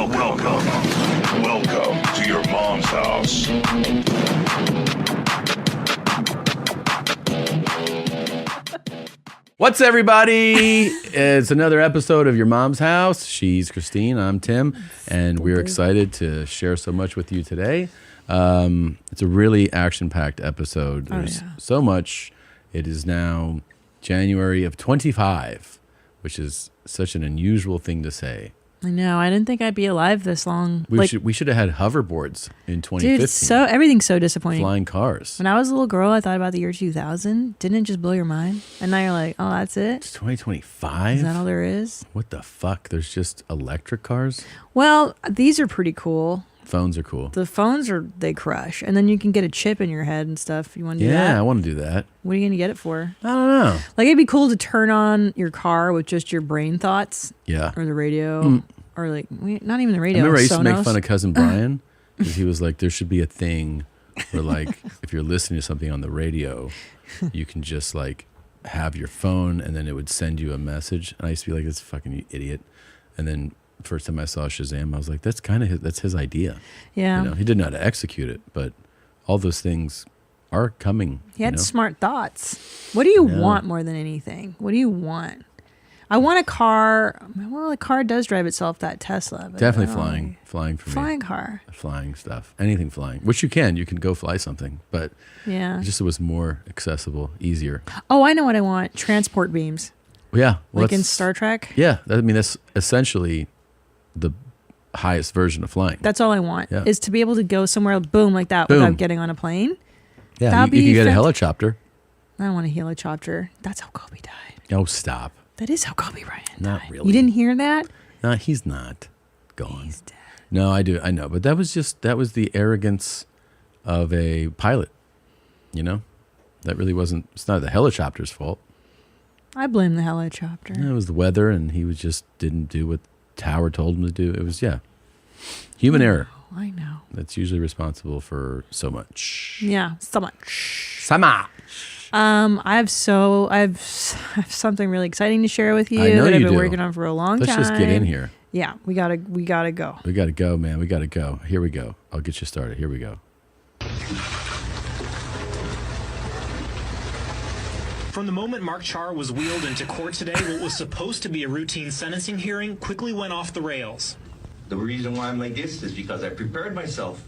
Welcome to your mom's house. What's everybody? It's another episode of Your Mom's House. She's Christine, I'm Tim, and we're excited to share so much with you today. It's a really action-packed episode. There's so much. It is now January of 25, which is such an unusual thing to say. I know. I didn't think I'd be alive this long. We should have had hoverboards in 2015. Dude, everything's so disappointing. Flying cars. When I was a little girl, I thought about the year 2000. Didn't it just blow your mind? And now you're like, oh, that's it? It's 2025? Is that all there is? What the fuck? There's just electric cars? Well, these are pretty cool. Phones are cool. The phones they crush. And then you can get a chip in your head and stuff. You want to do that? Yeah, I want to do that. What are you going to get it for? I don't know. Like, it'd be cool to turn on your car with just your brain thoughts. Yeah. Or the radio. Or like, not even the radio. I remember I used Sonos. to make fun of Cousin Brian because he was like, there should be a thing where like, if you're listening to something on the radio, you can just like have your phone and then it would send you a message. And I used to be like, this fucking idiot. And then first time I saw Shazam, I was like, that's his idea. Yeah. You know, he didn't know how to execute it, but all those things are coming. He had smart thoughts. What do you want more than anything? What do you want? I want a car. Well, a car does drive itself, that Tesla. But definitely flying for me. Flying car. Flying stuff. Anything flying. Which you can go fly something. But yeah, it was more accessible, easier. Oh, I know what I want. Transport beams. Yeah. Well, like in Star Trek? Yeah. That's essentially the highest version of flying. That's all I want, is to be able to go somewhere, boom, like that without getting on a plane. Yeah, you can get a helicopter. I don't want a helicopter. That's how Kobe died. Oh, stop. That is how Kobe Bryant died. Not really. You didn't hear that? No, he's not gone. He's dead. No, I do. I know. But that was the arrogance of a pilot. You know? That really wasn't, it's not the helicopter's fault. I blame the helicopter. No, it was the weather and he didn't do what Tower told him to do. It was, human error. I know. That's usually responsible for so much. Yeah, so much. So much. I have something really exciting to share with you. I know that I've you been do. working on for a long time. Let's just get in here. Yeah, we gotta go. We gotta go, man. We gotta go. Here we go. I'll get you started. Here we go. From the moment Mark Charo was wheeled into court today, what was supposed to be a routine sentencing hearing quickly went off the rails. The reason why I'm like this is because I prepared myself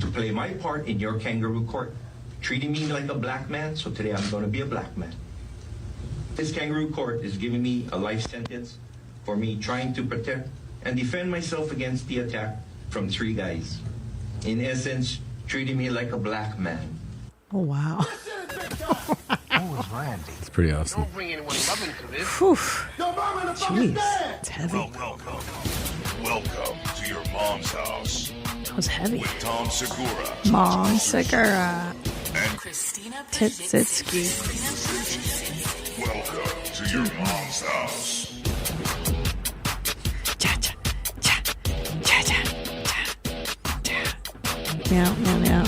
to play my part in your kangaroo court, treating me like a black man, so today I'm going to be a black man. This kangaroo court is giving me a life sentence for me trying to protect and defend myself against the attack from 3 guys. In essence, treating me like a black man. Oh, wow. Who's Randy? It's pretty awesome. Don't bring anyone love into this. Jeez, it's heavy. Welcome to your mom's house. That was heavy. With Tom Segura. Mom, segura. And Christina Pazsitzky. welcome to your mom's house. Cha cha cha cha cha cha cha. Meow.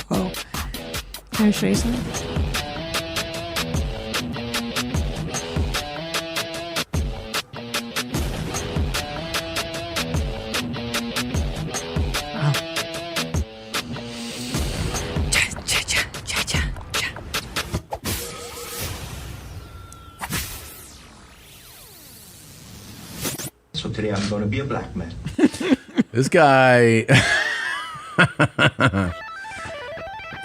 Whoa. Can I show you something? Wow. Cha cha cha cha cha cha. So today I'm going to be a black man. This guy,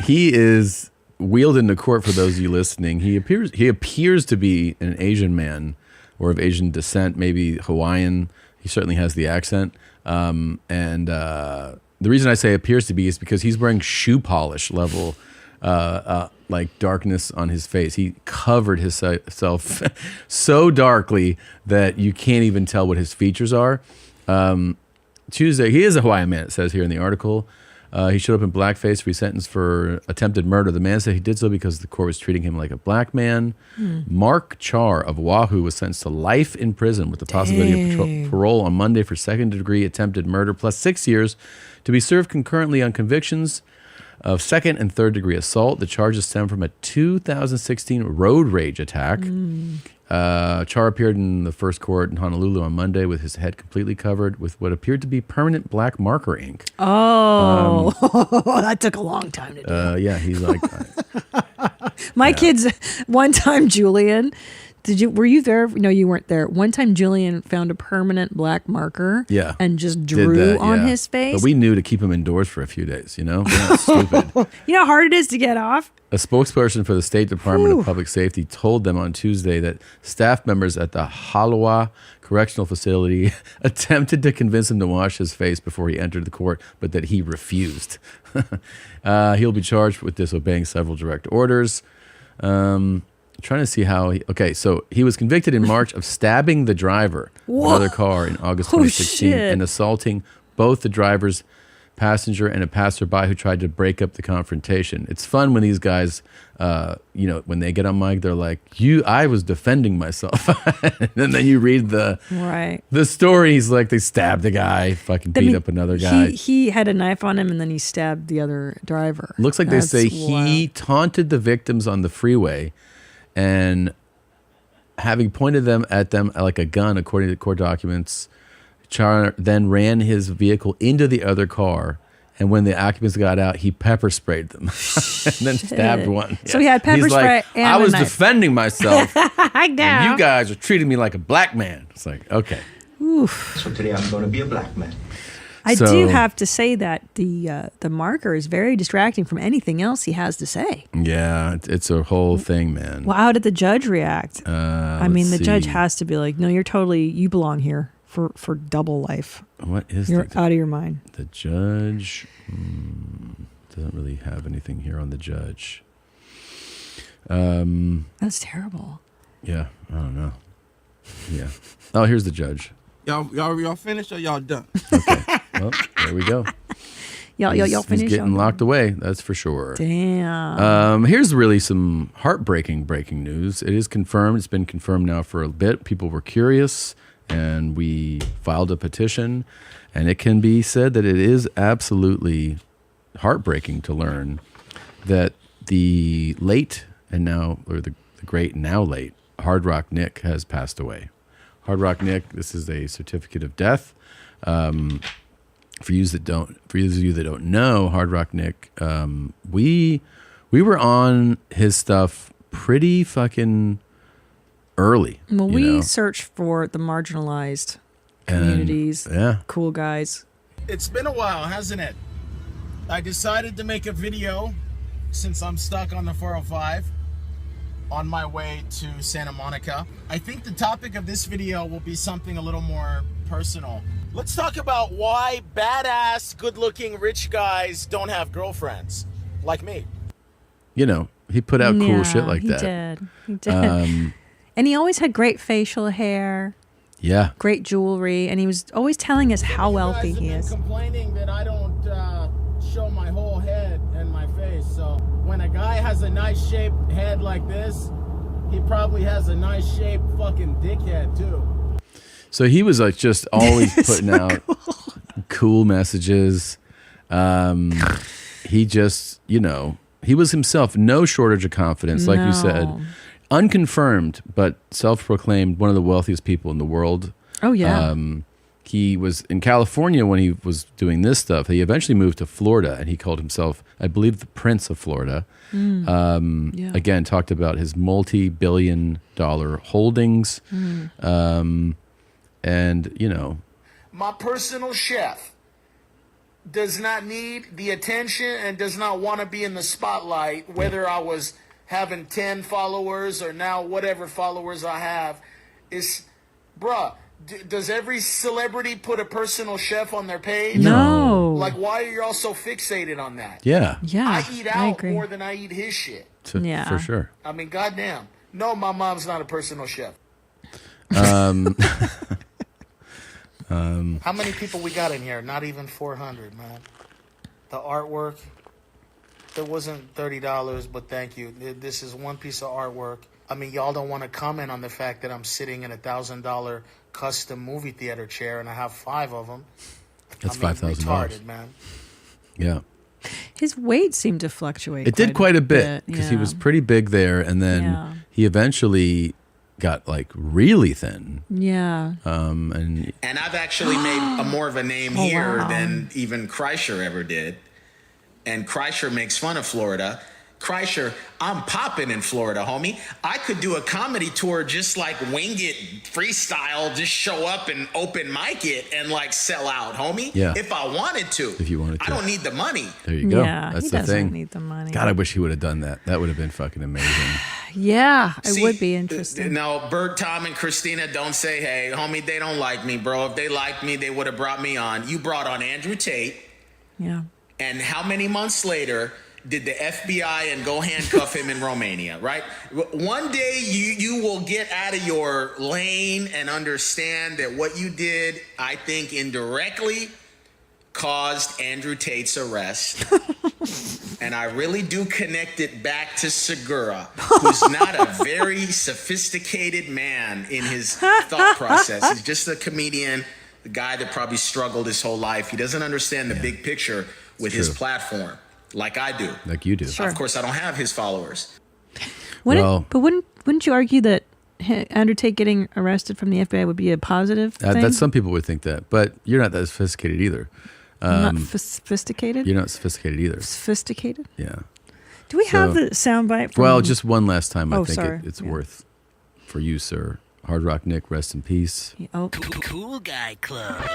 he is wheeled into court. For those of you listening, he appears to be an Asian man or of Asian descent, maybe Hawaiian. He certainly has the accent. The reason I say appears to be is because he's wearing shoe polish level, like darkness on his face. He covered himself so darkly that you can't even tell what his features are. Tuesday, he is a Hawaiian man, it says here in the article. He showed up in blackface to be sentenced for attempted murder. The man said he did so because the court was treating him like a black man. Mark Char of Oahu was sentenced to life in prison with the possibility of parole on Monday for second-degree attempted murder, plus 6 years to be served concurrently on convictions of second and third-degree assault. The charges stem from a 2016 road rage attack. Charo appeared in the first court in Honolulu on Monday with his head completely covered with what appeared to be permanent black marker ink. Oh, that took a long time to do. Yeah, he's like, My kids, one time, Julian, were you there? No, you weren't there. One time, Julian found a permanent black marker. Yeah. And just drew on his face. But we knew to keep him indoors for a few days, you know? We're not stupid. You know how hard it is to get off? A spokesperson for the State Department of Public Safety told them on Tuesday that staff members at the Halawa Correctional Facility attempted to convince him to wash his face before he entered the court, but that he refused. He'll be charged with disobeying several direct orders. Trying to see how so he was convicted in March of stabbing the driver of another car in August 2016 and assaulting both the driver's passenger and a passerby who tried to break up the confrontation. It's fun when these guys, when they get on mic, they're like, I was defending myself. And then you read the story. He's like, they stabbed the guy, fucking beat up another guy. He had a knife on him and then he stabbed the other driver. Looks like they say he taunted the victims on the freeway and having pointed them at them like a gun, according to court documents, Charo then ran his vehicle into the other car, and when the occupants got out, he pepper sprayed them and then stabbed one. So he had pepper spray and I was a knife. defending myself. I know. And you guys are treating me like a black man. It's like, okay. Oof. So today I'm going to be a black man. I do have to say that the marker is very distracting from anything else he has to say. Yeah, it's a whole thing, man. Well, how did the judge react? I mean, the judge has to be like, no, you belong here for double life. What is You're out of your mind. The judge doesn't really have anything here on the judge. That's terrible. Yeah, I don't know. Yeah. Oh, here's the judge. Y'all finished or y'all done? Okay. Well, there we go. Y'all finished. He's getting locked away. That's for sure. Damn. Here's really some heartbreaking breaking news. It is confirmed. It's been confirmed now for a bit. People were curious, and we filed a petition. And it can be said that it is absolutely heartbreaking to learn that the late and now, or the great now late, Hard Rock Nick has passed away. Hard Rock Nick, this is a certificate of death. For those of you that don't know, Hard Rock Nick, we were on his stuff pretty fucking early. Well, we searched for the marginalized communities, cool guys. It's been a while, hasn't it? I decided to make a video since I'm stuck on the 405 on my way to Santa Monica. I think the topic of this video will be something a little more personal. Let's talk about why badass, good-looking, rich guys don't have girlfriends, like me. You know, he put out cool shit like that. He did. And he always had great facial hair. Yeah. Great jewelry. And he was always telling us how wealthy he is. Complaining that I don't show my whole head and my face. So when a guy has a nice shaped head like this, he probably has a nice shaped fucking dickhead too. So he was like just always putting out cool messages. He just, he was himself, no shortage of confidence, like you said. Unconfirmed, but self-proclaimed one of the wealthiest people in the world. Oh, yeah. He was in California when he was doing this stuff. He eventually moved to Florida, and he called himself, I believe, the Prince of Florida. Again, talked about his multi-billion-dollar holdings. And, my personal chef does not need the attention and does not want to be in the spotlight, whether I was having 10 followers or now whatever followers I have. Is, bruh, does every celebrity put a personal chef on their page? No. Like, why are y'all so fixated on that? Yeah. Yeah. I eat out more than I eat his shit. For sure. I mean, goddamn. No, my mom's not a personal chef. How many people we got in here? Not even 400, man. The artwork, it wasn't $30, but thank you. This is one piece of artwork. I mean, y'all don't want to comment on the fact that I'm sitting in a $1,000 custom movie theater chair and I have 5 of them. That's $5,000. Retarded, man. Yeah. His weight seemed to fluctuate. It did quite a bit because he was pretty big there, and then he eventually got like really thin. Yeah. And I've actually made a more of a name here than even Kreischer ever did. And Kreischer makes fun of Florida. Kreischer, I'm popping in Florida, homie. I could do a comedy tour just like wing it, freestyle, just show up and open mic it and like sell out, homie. Yeah. If I wanted to. If you wanted to. I don't need the money. there you go. Yeah, That's he the doesn't thing. need the money. God, I wish he would have done that. That would have been fucking amazing. Yeah, it See, would be interesting. No, Bert, Tom, and Christina don't say, hey, homie, they don't like me, bro. If they liked me, they would have brought me on. You brought on Andrew Tate. Yeah. And how many months later did the FBI and go handcuff him in Romania, right? One day you will get out of your lane and understand that what you did, I think, indirectly caused Andrew Tate's arrest. And I really do connect it back to Segura, who's not a very sophisticated man in his thought process. He's just a comedian, the guy that probably struggled his whole life. He doesn't understand the big picture with his platform. Like I do. Like you do. Sure. Of course, I don't have his followers. Wouldn't you argue that Andrew Tate getting arrested from the FBI would be a positive thing? That some people would think that, but you're not that sophisticated either. Not sophisticated? You're not sophisticated either. Sophisticated? Yeah. Do we have the soundbite from... Well, just one last time. Oh, I think sorry. it's Yeah. worth for you, sir. Hard Rock Nick, rest in peace. Oh. Cool guy club.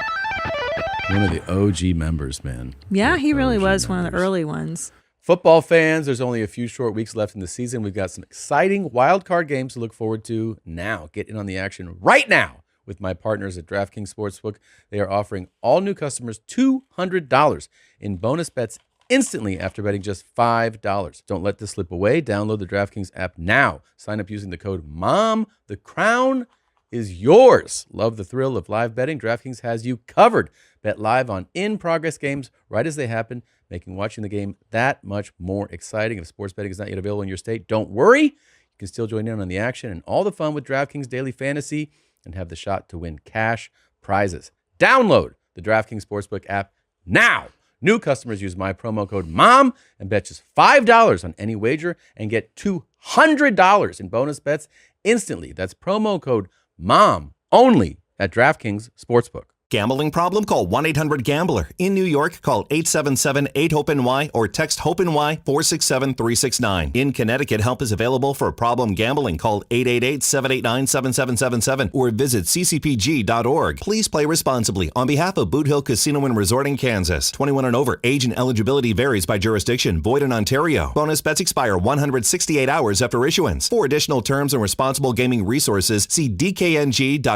One of the OG members, man. Yeah, he really OG was one of the members. early ones. Football fans, there's only a few short weeks left in the season. We've got some exciting wild card games to look forward to now. Get in on the action right now with my partners at DraftKings Sportsbook. They are offering all new customers $200 in bonus bets instantly after betting just $5. Don't let this slip away. Download the DraftKings app now. Sign up using the code MOM. The crown is yours. Love the thrill of live betting? DraftKings has you covered. Bet live on in-progress games right as they happen, making watching the game that much more exciting. If sports betting is not yet available in your state, don't worry. You can still join in on the action and all the fun with DraftKings Daily Fantasy and have the shot to win cash prizes. Download the DraftKings Sportsbook app now. New customers use my promo code MOM and bet just $5 on any wager and get $200 in bonus bets instantly. That's promo code MOM only at DraftKings Sportsbook. Gambling problem? Call 1-800-GAMBLER. In New York, call 877-8-HOPE-NY or text HOPE-NY 467-369. In Connecticut, help is available for problem gambling. Call 888-789-7777 or visit ccpg.org. Please play responsibly. On behalf of Boot Hill Casino and Resort in Kansas, 21 and over, age and eligibility varies by jurisdiction. Void in Ontario. Bonus bets expire 168 hours after issuance. For additional terms and responsible gaming resources, see dkng.co/audio.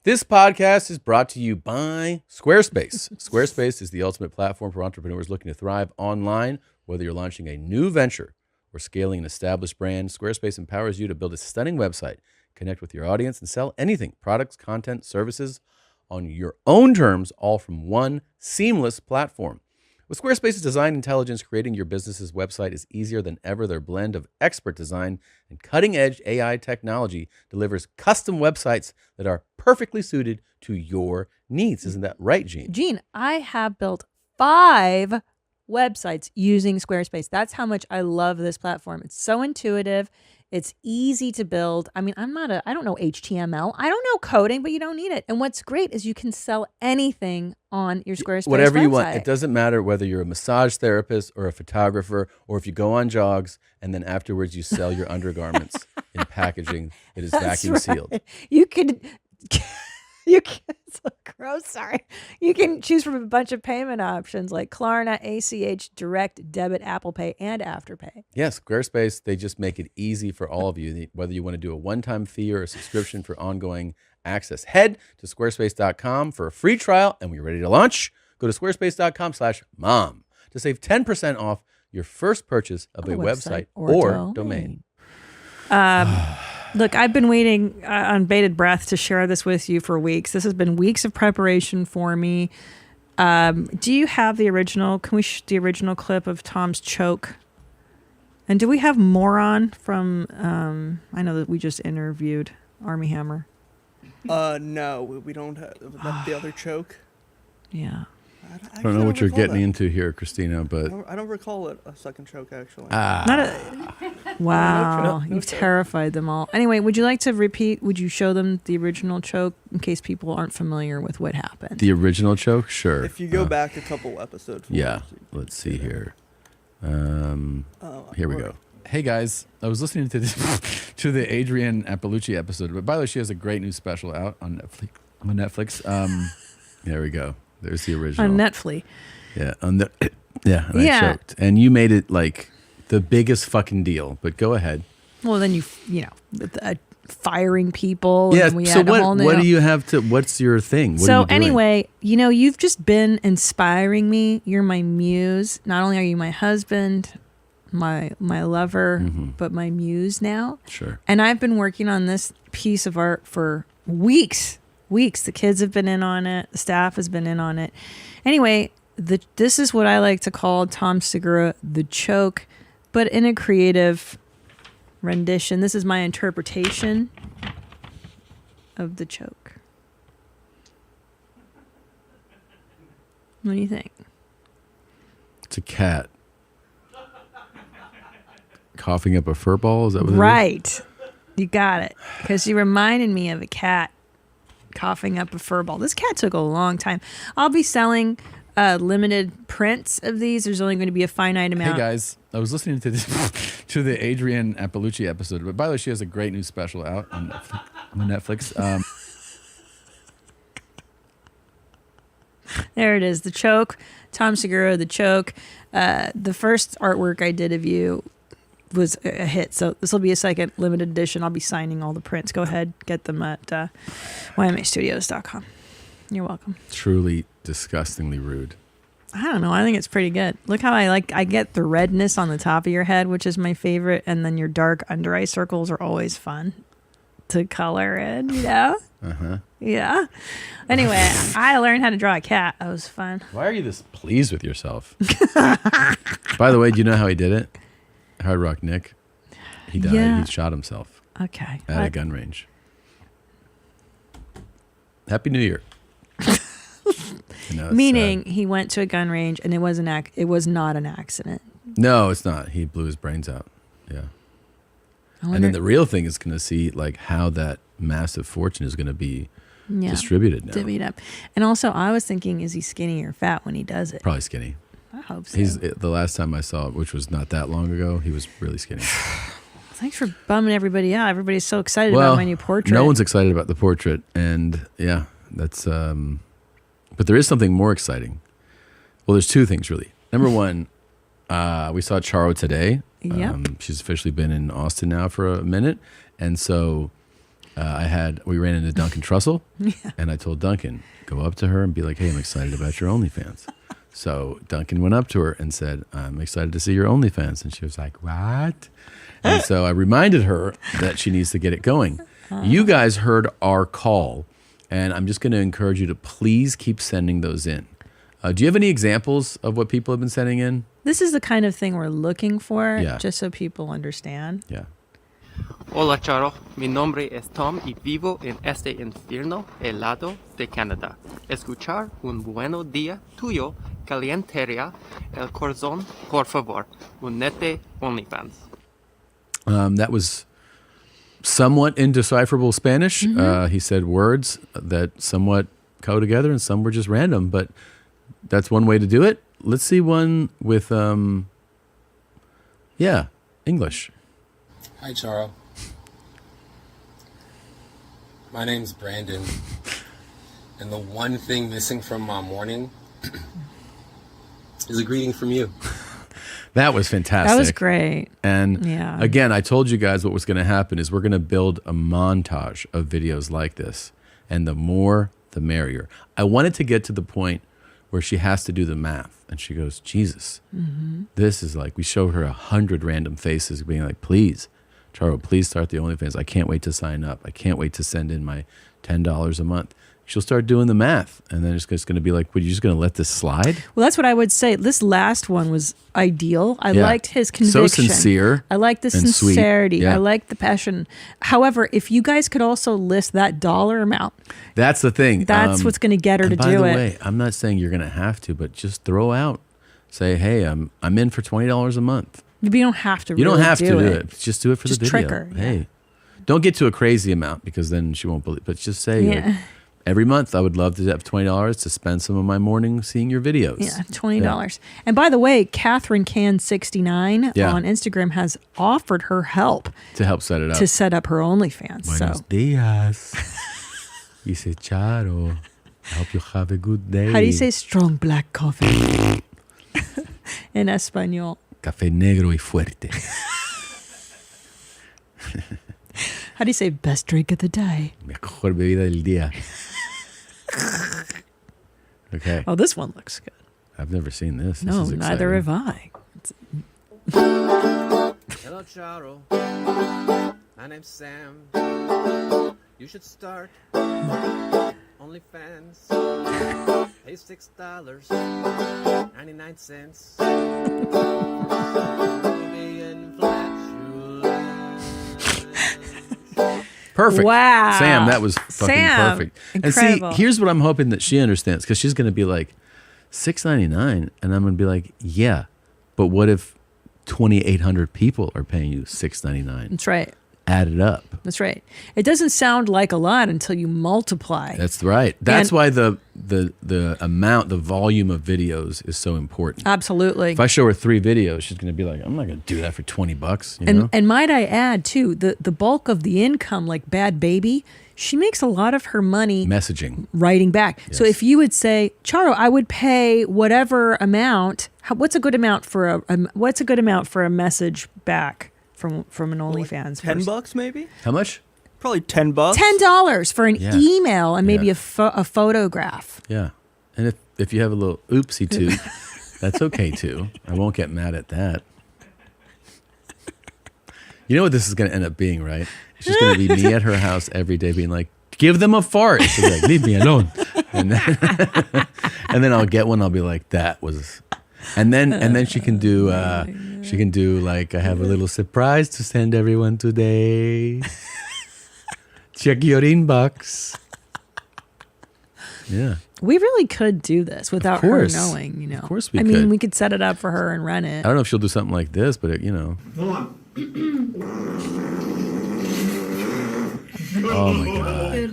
This podcast is brought to you by Squarespace. Squarespace is the ultimate platform for entrepreneurs looking to thrive online. Whether you're launching a new venture or scaling an established brand, Squarespace empowers you to build a stunning website, connect with your audience, and sell anything, products, content, services on your own terms, all from one seamless platform. With Squarespace's design intelligence, creating your business's website is easier than ever. Their blend of expert design and cutting-edge AI technology delivers custom websites that are perfectly suited to your needs. Isn't that right, Gene? Gene, I have built 5 websites using Squarespace. That's how much I love this platform. It's so intuitive. It's easy to build. I mean, I don't know HTML. I don't know coding, but you don't need it. And what's great is you can sell anything on your Squarespace Whatever website. you want. It doesn't matter whether you're a massage therapist or a photographer or if you go on jogs and then afterwards you sell your undergarments in packaging that is vacuum sealed. You can it's so gross, sorry. You can choose from a bunch of payment options like Klarna, ACH, Direct Debit, Apple Pay, and Afterpay. Yes, Squarespace, they just make it easy for all of you, whether you want to do a one-time fee or a subscription for ongoing access. Head to squarespace.com for a free trial, and we're ready to launch. Go to squarespace.com/mom to save 10% off your first purchase of a website or domain. Look, I've been waiting on bated breath to share this with you for weeks. This has been weeks of preparation for me. Do you have the original? Can we the original clip of Tom's choke? And do we have Moron from, I know that we just interviewed Army Hammer. No, we don't have the other choke. Yeah. I don't know what you're getting into here, Christina, but I don't recall a second choke, actually. Not a, Wow, you've terrified them all. Anyway, would you like to repeat? Would you show them the original choke in case people aren't familiar with what happened? The original choke? Sure. If you go back a couple episodes. Yeah. Let's see here. Here we go. Hey guys, I was listening to to the Adrienne Appalucci episode. But by the way, she has a great new special out on Netflix. There we go. There's the original. On Netflix. Yeah. And I choked. And you made it like the biggest fucking deal. But go ahead. Well, then you firing people. Yeah. And we So had a whole new, what do you have to? What's your thing? What are so you doing? anyway, you've just been inspiring me. You're my muse. Not only are you my husband, my lover, but my muse now. Sure. And I've been working on this piece of art for weeks. The kids have been in on it. The staff has been in on it. Anyway, this is what I like to call Tom Segura the choke, but in a creative rendition. This is my interpretation of the choke. What do you think? It's a cat coughing up a fur ball. Is that what it is? Right. You got it. Because you reminded me of a cat coughing up a fur ball. This cat took a long time. I'll be selling limited prints of these. There's only going to be a finite amount. Hey guys, I was listening to to the Adrienne Appalucci episode. But by the way, she has a great new special out on Netflix. There it is. The choke. Tom Segura, the choke. The first artwork I did of you was a hit. So this will be a second limited edition. I'll be signing all the prints. Go ahead. Get them at ymastudios.com. You're welcome. Truly disgustingly rude. I don't know. I think it's pretty good. Look how I get the redness on the top of your head, which is my favorite. And then your dark under eye circles are always fun to color in, Uh-huh. Yeah. Anyway, I learned how to draw a cat. That was fun. Why are you this pleased with yourself? By the way, do you know how he did it? Hard Rock Nick. He died. Yeah. He shot himself. Okay. At a gun range. Happy New Year. Meaning he went to a gun range and it was not an accident. No, it's not. He blew his brains out. Yeah. And then the real thing is going to see like how that massive fortune is going to be distributed now. Divvied up. And also, I was thinking, is he skinny or fat when he does it? Probably skinny. I hope so. The last time I saw it, which was not that long ago, he was really skinny. Thanks for bumming everybody out. Everybody's so excited about my new portrait. No one's excited about the portrait, and yeah, that's. But there is something more exciting. Well, there's two things really. Number one, we saw Charo today. Yep. She's officially been in Austin now for a minute, and so we ran into Duncan Trussell, and I told Duncan, go up to her and be like, hey, I'm excited about your OnlyFans. So Duncan went up to her and said, I'm excited to see your OnlyFans. And she was like, what? And so I reminded her that she needs to get it going. You guys heard our call, and I'm just going to encourage you to please keep sending those in. Do you have any examples of what people have been sending in? This is the kind of thing we're looking for, Yeah. just so people understand. Yeah. Hola Charo, mi nombre es Tom y vivo en este infierno helado de Canadá. Escuchar un bueno día tuyo calientería el corazón, por favor. Unete OnlyFans. That was somewhat indecipherable Spanish. He said words that somewhat go together and some were just random, but that's one way to do it. Let's see one with, English. Hi, Charo. My name's Brandon, and the one thing missing from my morning is a greeting from you. That was fantastic. That was great. And Yeah. again, I told you guys what was going to happen is we're going to build a montage of videos like this, and the more, the merrier. I wanted to get to the point where she has to do the math, and she goes, Jesus, this is like, we showed her 100 random faces being like, please, Charo, please start the OnlyFans. I can't wait to sign up. I can't wait to send in my $10 a month. She'll start doing the math, and then it's just going to be like, "What, you just going to let this slide?" Well, that's what I would say. This last one was ideal. I liked his conviction. So sincere. I like the and sweet. sincerity. Yeah. I like the passion. However, if you guys could also list that dollar amount, That's the thing. that's what's going to get her to and do by the it. way, I'm not saying you're going to have to, but just throw out, say, "Hey, I'm in for $20 a month." You don't have to. You don't really have to do it. Just do it for Just the video. trick her, Hey, don't get to a crazy amount because then she won't believe. But just say like, every month I would love to have $20 to spend some of my morning seeing your videos. Yeah, $20. And by the way, Catherine Can69 on Instagram has offered her help to help set it up. To set up her OnlyFans. Buenos días. Dice Charo. I hope you have a good day. How do you say strong black coffee in Espanol? Café negro y fuerte. How do you say best drink of the day? Mejor bebida del día. Okay. Oh, this one looks good. I've never seen this. No, This is neither have I. Hello, Charo. My name's Sam. You should start OnlyFans. Pay $6.99. Perfect. Wow. Sam, that was fucking perfect. Incredible. And see, here's what I'm hoping that she understands, because she's going to be like, $6.99, and I'm going to be like, yeah, but what if 2,800 people are paying you $6.99? That's right. Add it up. That's right. It doesn't sound like a lot until you multiply. That's right. That's why the amount, the volume of videos is so important. Absolutely. If I show her 3 videos, she's going to be like, I'm not going to do that for $20. You know? And might I add too, the bulk of the income, like Bad Baby, she makes a lot of her money messaging, writing back. Yes. So if you would say, Charo, I would pay whatever amount. What's a good amount for a message back from an OnlyFans? $10 maybe. How much? Probably $10. $10 for an email and maybe a photograph. Yeah, and if you have a little oopsie too, that's okay too. I won't get mad at that. You know what this is going to end up being, right? It's just going to be me at her house every day being like, give them a fart. She's like, leave me alone. And then I'll get one. I'll be like, that was... And then she can do like, I have a little surprise to send everyone today. Check your inbox. Yeah. We really could do this without her knowing, you know. Of course we could. I mean, we could set it up for her and run it. I don't know if she'll do something like this, but you know. Hold on. Oh my God.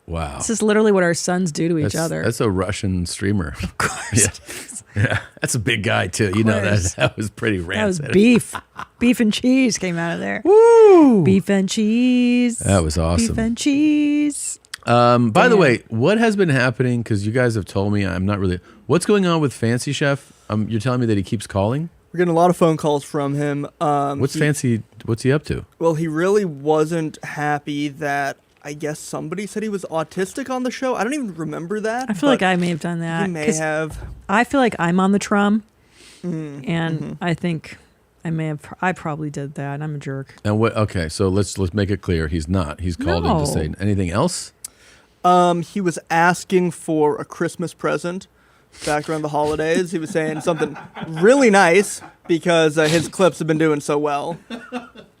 Wow. This is literally what our sons do to each other. That's a Russian streamer. Of course. Yeah. That's a big guy too. You know that was pretty rancid. That was beef. Beef and cheese came out of there. Woo! Beef and cheese. That was awesome. Beef and cheese. By the way, what has been happening, because you guys have told me, I'm not really, what's going on with Fancy Chef? You're telling me that he keeps calling? We're getting a lot of phone calls from him. What's he up to? Well, he really wasn't happy that, I guess somebody said he was autistic on the show. I don't even remember that. I feel like I may have done that. He may have. I feel like I'm on the trum, and I think I probably did that. I'm a jerk. And what? Okay, so let's make it clear. He's not. He's called in to say anything else. He was asking for a Christmas present back around the holidays. He was saying something really nice because his clips have been doing so well.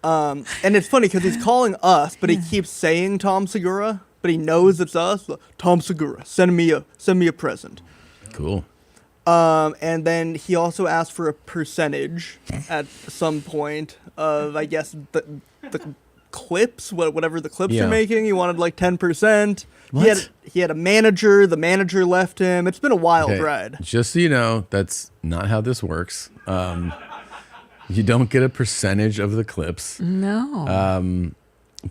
And it's funny because he's calling us, but he keeps saying Tom Segura, but he knows it's us. Tom Segura, send me a present. Cool. And then he also asked for a percentage at some point of, I guess, the clips, whatever the clips you're making. He wanted like 10%. What? He had a manager. The manager left him. It's been a wild ride. Just so you know, that's not how this works. You don't get a percentage of the clips. No.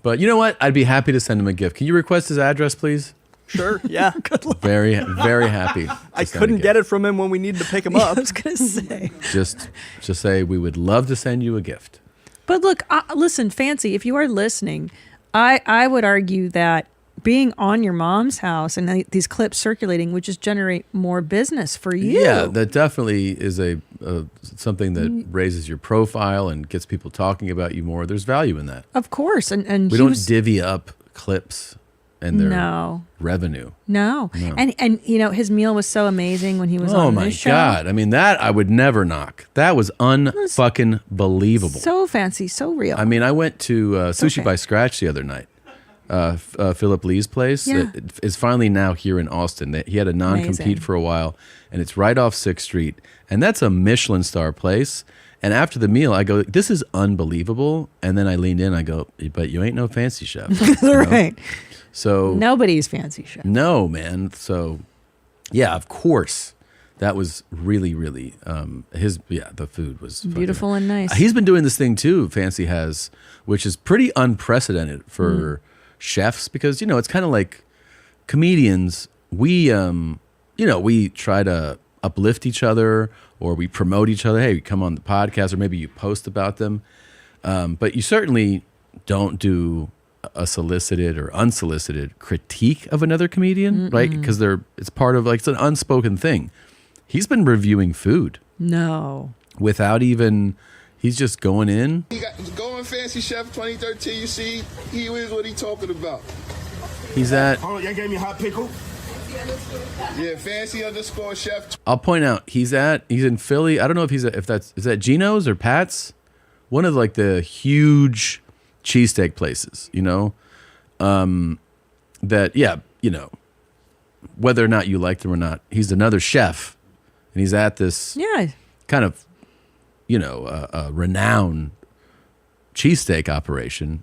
But you know what? I'd be happy to send him a gift. Can you request his address, please? Sure, yeah. Good luck. Very, very happy. I couldn't get it from him when we needed to pick him up. I was going to say. Just say we would love to send you a gift. But look, listen, Fancy, if you are listening, I would argue that being on your mom's house and these clips circulating would just generate more business for you. Yeah, that definitely is something that raises your profile and gets people talking about you more. There's value in that. Of course. And we don't divvy up clips and their revenue. No. And you know, his meal was so amazing when he was on this show. Oh my God. I mean, that I would never knock. That was unfucking believable. So fancy, so real. I mean, I went to Sushi by Scratch the other night. Philip Lee's place, Yeah. that is finally now here in Austin. He had a non-compete Amazing. for a while, and it's right off 6th Street. And that's a Michelin star place. And after the meal, I go, this is unbelievable. And then I leaned in, I go, but you ain't no fancy chef. You know? Right. So Nobody's fancy chef. no, man. So yeah, of course. That was really, really the food was fucking- Beautiful and nice. He's been doing this thing too, Fancy has, which is pretty unprecedented for chefs because, it's kind of like comedians. We, we try to uplift each other or we promote each other. Hey, come on the podcast, or maybe you post about them. But you certainly don't do a solicited or unsolicited critique of another comedian, right? Because it's part of it's an unspoken thing. He's been reviewing food No. without even, he's just going in. He got going Fancy Chef 2013. You see, he is what he talking about. He's at, Oh, y'all gave me a hot pickle. Yeah, Fancy_Chef. I'll point out, he's in Philly. I don't know if is that Gino's or Pat's? One of the huge cheesesteak places, whether or not you like them or not, he's another chef. And he's at this kind of, a renowned cheesesteak operation.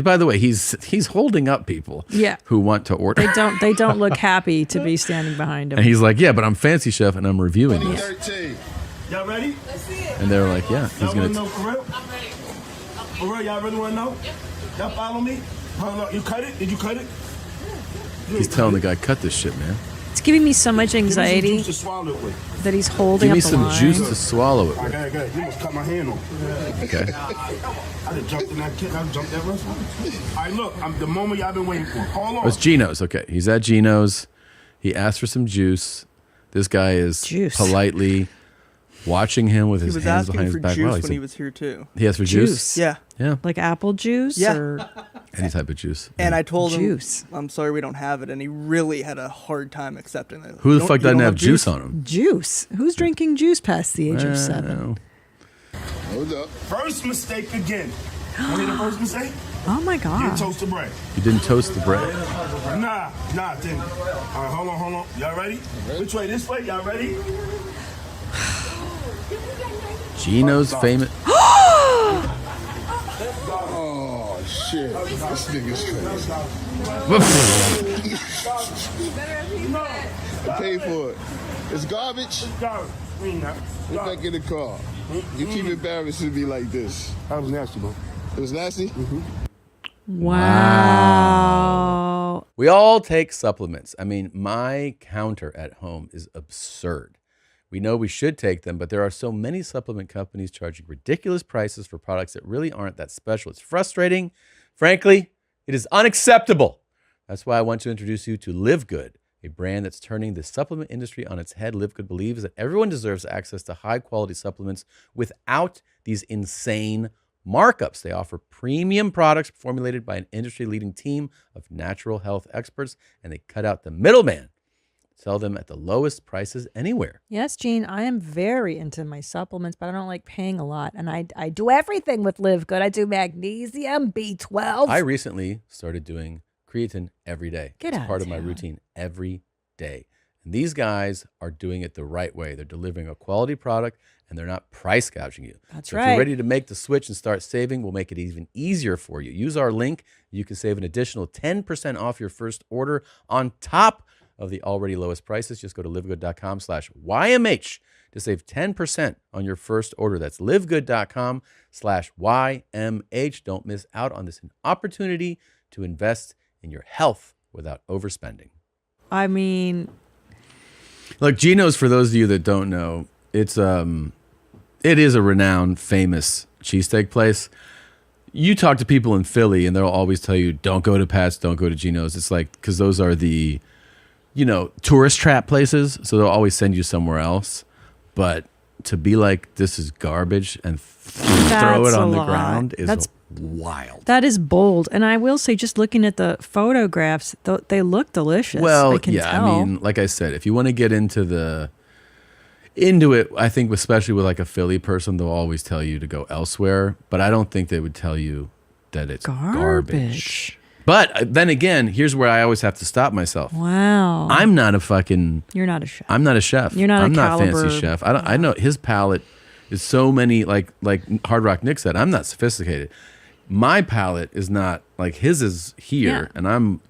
By the way, he's holding up people who want to order. They don't look happy to be standing behind him. And he's like, yeah, but I'm fancy chef and I'm reviewing these. 2013. Y'all ready? Let's see it. And they're like, yeah, he's going know for real? I'm ready. For real, y'all really want to know? Y'all follow me? Hold on, you cut it? Did you cut it? He's telling the guy, cut this shit, man. It's giving me so much anxiety To swallow it with. that he's holding Give me up the some line. juice to swallow it I with. got it. You must cut my hand off. Okay. I done jumped in that kid. I jumped that restaurant. All right, look, I'm the moment y'all been waiting for. Hold on. It's Gino's. Okay. He's at Gino's. He asked for some juice. This guy is politely watching him with He his was hands asking behind his for back. juice Wow, when said- he was here too. He asked for juice? Yeah. Yeah. Like apple juice? Yeah. Or Any type of juice. And I told Juice. him, I'm sorry we don't have it. And he really had a hard time accepting it. Who You the don't- fuck you doesn't don't have juice on him? Juice? Who's drinking juice past the age of 7? Hold up. First mistake again. Want to hear the first mistake? Oh my Didn't God. toast the bread. You didn't toast the bread. Nah, didn't. All right, hold on. Y'all ready? Which way? This way? Y'all ready? Gino's famous. Oh, shit. This nigga's crazy. Pay for it. It's garbage. Get back in the car. You keep embarrassing me like this. That was nasty, bro. It was nasty? Wow. We all take supplements. I mean, my counter at home is absurd. We know we should take them, but there are so many supplement companies charging ridiculous prices for products that really aren't that special. It's frustrating. Frankly, it is unacceptable. That's why I want to introduce you to Live Good, a brand that's turning the supplement industry on its head. Live Good believes that everyone deserves access to high-quality supplements without these insane markups. They offer premium products formulated by an industry-leading team of natural health experts, and they cut out the middleman. Sell them at the lowest prices anywhere. Yes, Gene, I am very into my supplements, but I don't like paying a lot. And I do everything with Live Good. I do magnesium, B12. I recently started doing creatine every day. Get it's out of part of my town. routine every day. And these guys are doing it the right way. They're delivering a quality product and they're not price gouging you. That's so right. If you're ready to make the switch and start saving, we'll make it even easier for you. Use our link. You can save an additional 10% off your first order on top of the already lowest prices. Just go to livegood.com/YMH to save 10% on your first order. That's livegood.com/YMH. Don't miss out on this opportunity to invest in your health without overspending. I mean, Look, Gino's, for those of you that don't know, it is a renowned, famous cheesesteak place. You talk to people in Philly and they'll always tell you, don't go to Pat's, don't go to Gino's. It's like, because those are the, tourist trap places. So they'll always send you somewhere else. But to be like, this is garbage and throw it on the ground is wild. That is bold. And I will say, just looking at the photographs, they look delicious. Well, I can yeah, tell. I mean, like I said, if you want to get into it, I think especially with like a Philly person, they'll always tell you to go elsewhere. But I don't think they would tell you that it's garbage. But then again, here's where I always have to stop myself. Wow. I'm not a fucking. You're not a chef. I'm not a chef. You're not I'm a not caliber. fancy chef. I know his palate is so many like Hard Rock Nick said. I'm not sophisticated. My palate is not like his is here, and I'm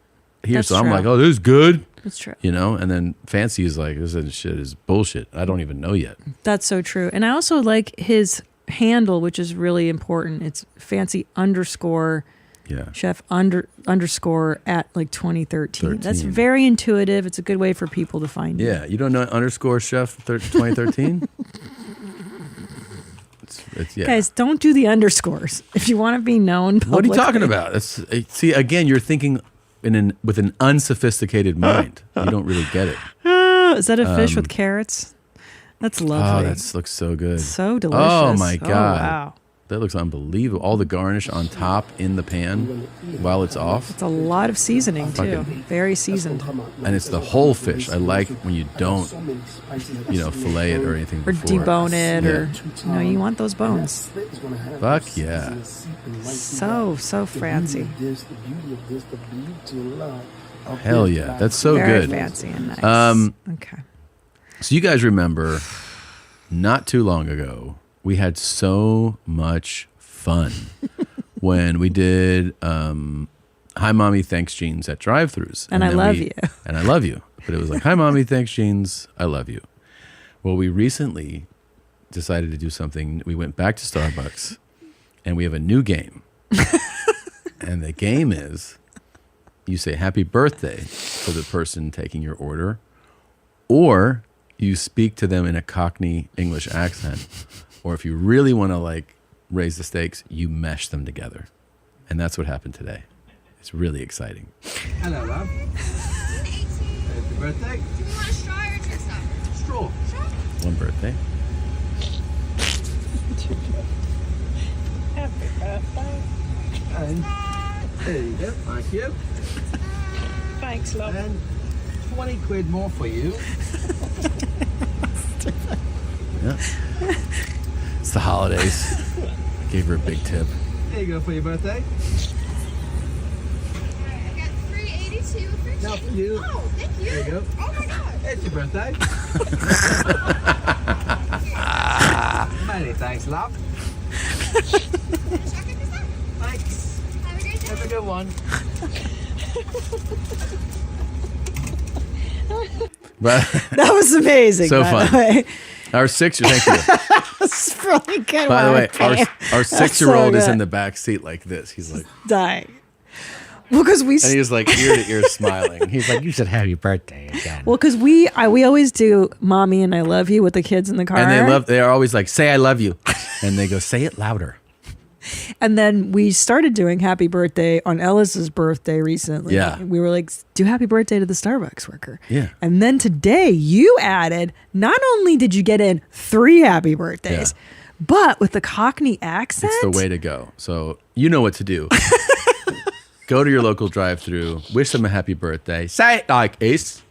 here, That's so I'm true. like, oh, this is good. That's true. You know, and then fancy is like, this shit is bullshit. I don't even know yet. That's so true. And I also like his handle, which is really important. It's fancy _. Yeah. Chef underscore at like 2013. That's very intuitive. It's a good way for people to find you. Yeah, you don't know _ chef 2013? it's yeah. Guys, don't do the underscores if you want to be known publicly. What are you talking about? See, again, you're thinking with an unsophisticated mind. You don't really get it. Is that a fish with carrots? That's lovely. Oh, that looks so good. So delicious. Oh my God. Oh, wow. That looks unbelievable. All the garnish on top in the pan while it's off. It's a lot of seasoning too. Very seasoned. And it's the whole fish. I like when you don't, fillet it or anything Or before. debone it or, you want those bones. Fuck yeah. So fancy. Hell yeah. That's so Very good. fancy and nice. Okay. So you guys remember not too long ago, we had so much fun when we did Hi Mommy, Thanks Jeans at drive-thrus. And I love you. And I love you. But it was like, Hi Mommy, Thanks Jeans, I love you. Well, we recently decided to do something. We went back to Starbucks and we have a new game. And the game is you say happy birthday to the person taking your order, or you speak to them in a Cockney English accent. Or if you really want to raise the stakes, you mesh them together. And that's what happened today. It's really exciting. Hello, love. Happy birthday. Do you want a straw or just a straw? One birthday. Happy birthday. And there you go. Thank you. Thanks, love. And 20 quid more for you. Yeah. It's the holidays. Gave her a big tip. There you go for your birthday. I got 382 for Now for you. Oh, thank you. There you go. Oh my God. It's your birthday. Many thanks, love. Thanks. Have a great day. Have a good one. But That was amazing. so by fun. The way. Our 6-year, thank you. That's really good. By the way, Okay. our That's 6-year-old so is in good. the back seat like this. He's like, Dying. Well, because we. and he's like ear to ear smiling. He's like, you should have your birthday again. Well, because we always do "Mommy" and "I love you" with the kids in the car, And they are always like, say I love you. And they go, say it louder. And then we started doing "Happy Birthday" on Ellis's birthday recently. Yeah. We were like, do "Happy Birthday" to the Starbucks worker. Yeah. And then today you added. Not only did you get in 3 happy birthdays, but with the Cockney accent. It's the way to go. So you know what to do. Go to your local drive-thru, wish them a happy birthday. Say it like this.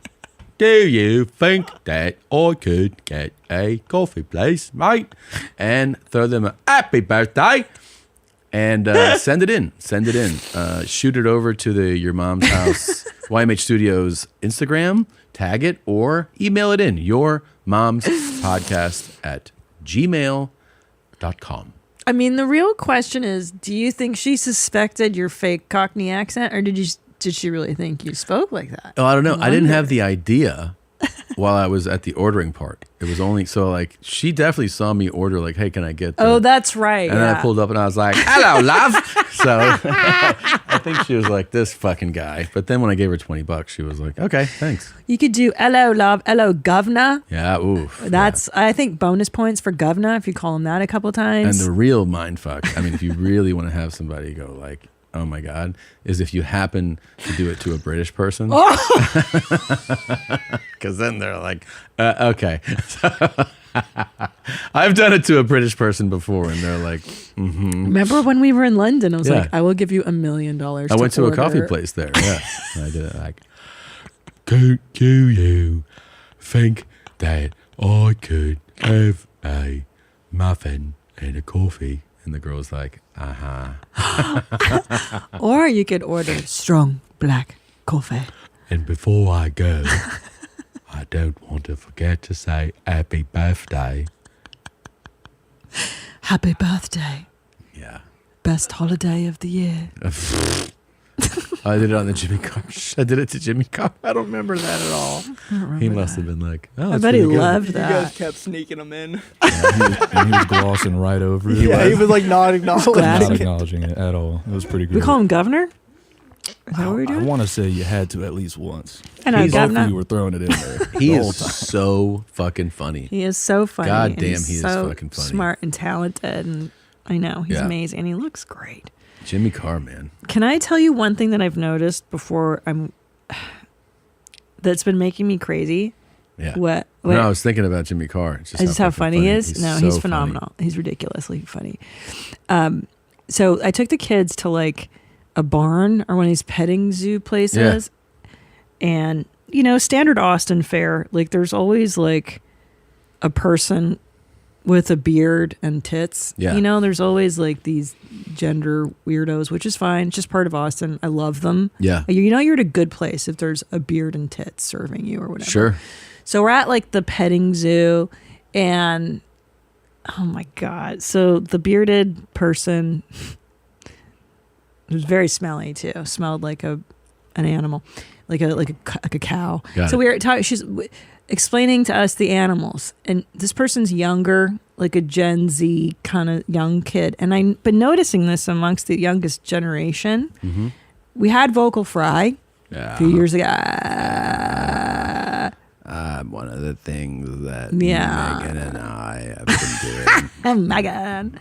Do you think that I could get a coffee, please, mate? And throw them a happy birthday. And send it in. Send it in. Shoot it over to the Your Mom's House YMH Studios Instagram. Tag it or email it in. yourmomspodcast@gmail.com. I mean, the real question is, do you think she suspected your fake Cockney accent, or did she really think you spoke like that? Oh, I don't know. I didn't have the idea while I was at the ordering part. It was only she definitely saw me order hey, can I get the, Oh, that's right. and then I pulled up and I was like, hello, love. So I think she was like, this fucking guy. But then when I gave her $20, she was like, okay, thanks. You could do "Hello, love," "Hello, governor." Yeah, oof. That's I think bonus points for governor if you call him that a couple times. And the real mind fuck, I mean, if you really want to have somebody go oh my God, is if you happen to do it to a British person. Because then they're like, okay. I've done it to a British person before, and they're like, mm-hmm. Remember when we were in London? I was like, I will give you $1 million. I went to a coffee place there. Yeah. And I did it do you think that I could have a muffin and a coffee? And the girl's like, uh-huh. Or you could order strong black coffee. And before I go, I don't want to forget to say happy birthday. Happy birthday. Yeah. Best holiday of the year. I did it on the Jimmy Carr. I did it to Jimmy Carr. I don't remember that at all. He must have been like, oh, I bet he loved You that. guys kept sneaking them in. And he was glossing right over it. Yeah, he was like not acknowledging Not it. acknowledging it at all. It was pretty good. We call him governor? Is that what we're I doing? want to say you had to at least once. I know, Both governor. of you were throwing it in there. He the whole is time. so fucking funny. He is so funny. God and damn, he's he is so fucking funny. smart and talented. And I know, he's Yeah. amazing. And he looks great. Jimmy Carr, man. Can I tell you one thing that I've noticed before that's been making me crazy? Yeah. What? No, I was thinking about Jimmy Carr. It's Just how funny he is? No, he's so phenomenal. He's ridiculously funny. So I took the kids to like a barn or one of these petting zoo places. And, you know, standard Austin fare, like there's always like a person with a beard and tits. Yeah. You know, there's always like these gender weirdos, which is fine. It's just part of Austin. I love them. Yeah. You know, you're at a good place if there's a beard and tits serving you or whatever. Sure. So we're at like the petting zoo and oh my God. So the bearded person was very smelly too. Smelled like an animal, like a cow. Got So it. we were talking, she's explaining to us the animals, and this person's younger, like a Gen Z kind of young kid. And I've been noticing this amongst the youngest generation. Mm-hmm. We had vocal fry Yeah. a few years ago. One of the things that Yeah. Megan and I have been doing. Oh my God.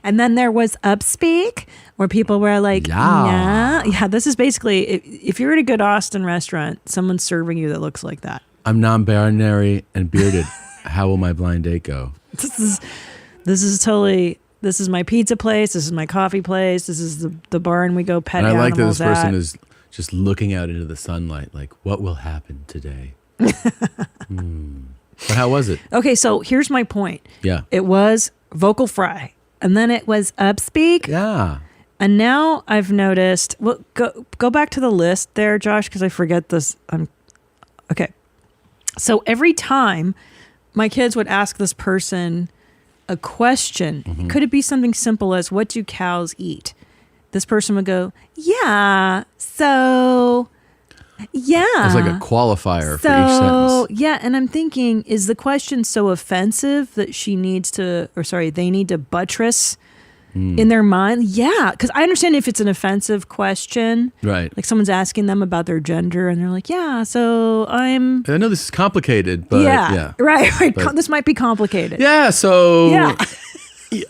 And then there was Upspeak, where people were like, Yeah. yeah. This is basically, if you're at a good Austin restaurant, someone's serving you that looks like that. I'm non-binary and bearded. How will my blind date go? This is totally, this is my pizza place. This is my coffee place. This is the barn we go pet And I animals like that this person at. is just looking out into the sunlight, like, what will happen today? But how was it? Okay, so here's my point. Yeah. It was vocal fry, and then it was Upspeak. Yeah. And now I've noticed. Well, go back to the list there, Josh, because I forget this. Okay. So every time my kids would ask this person a question, could it be something simple as, "What do cows eat?" This person would go, "Yeah, so." Yeah. It was like a qualifier for each sentence. Yeah, and I'm thinking, is the question so offensive that they need to buttress in their mind? Yeah, because I understand if it's an offensive question. Right. Like someone's asking them about their gender and they're like, yeah, so I'm... I know this is complicated, but yeah. Right. But- This might be complicated. Yeah, so Yeah.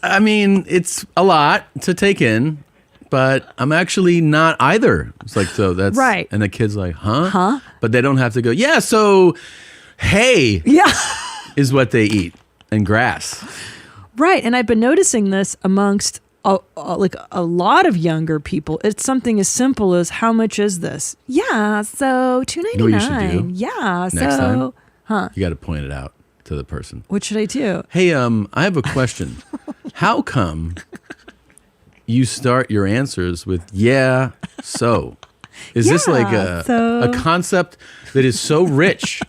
I mean, it's a lot to take in, but I'm actually not either. It's like, so that's Right. And the kid's like, huh? But they don't have to go, yeah, so hay is what they eat and grass. Right, and I've been noticing this amongst a lot of younger people. It's something as simple as, how much is this? Yeah, so $2.99. You know what you should do? Yeah, Next so time, you got to point it out to the person. what should I do? Hey, I have a question. How come you start your answers with "yeah, so"? Is this like so. a concept that is so rich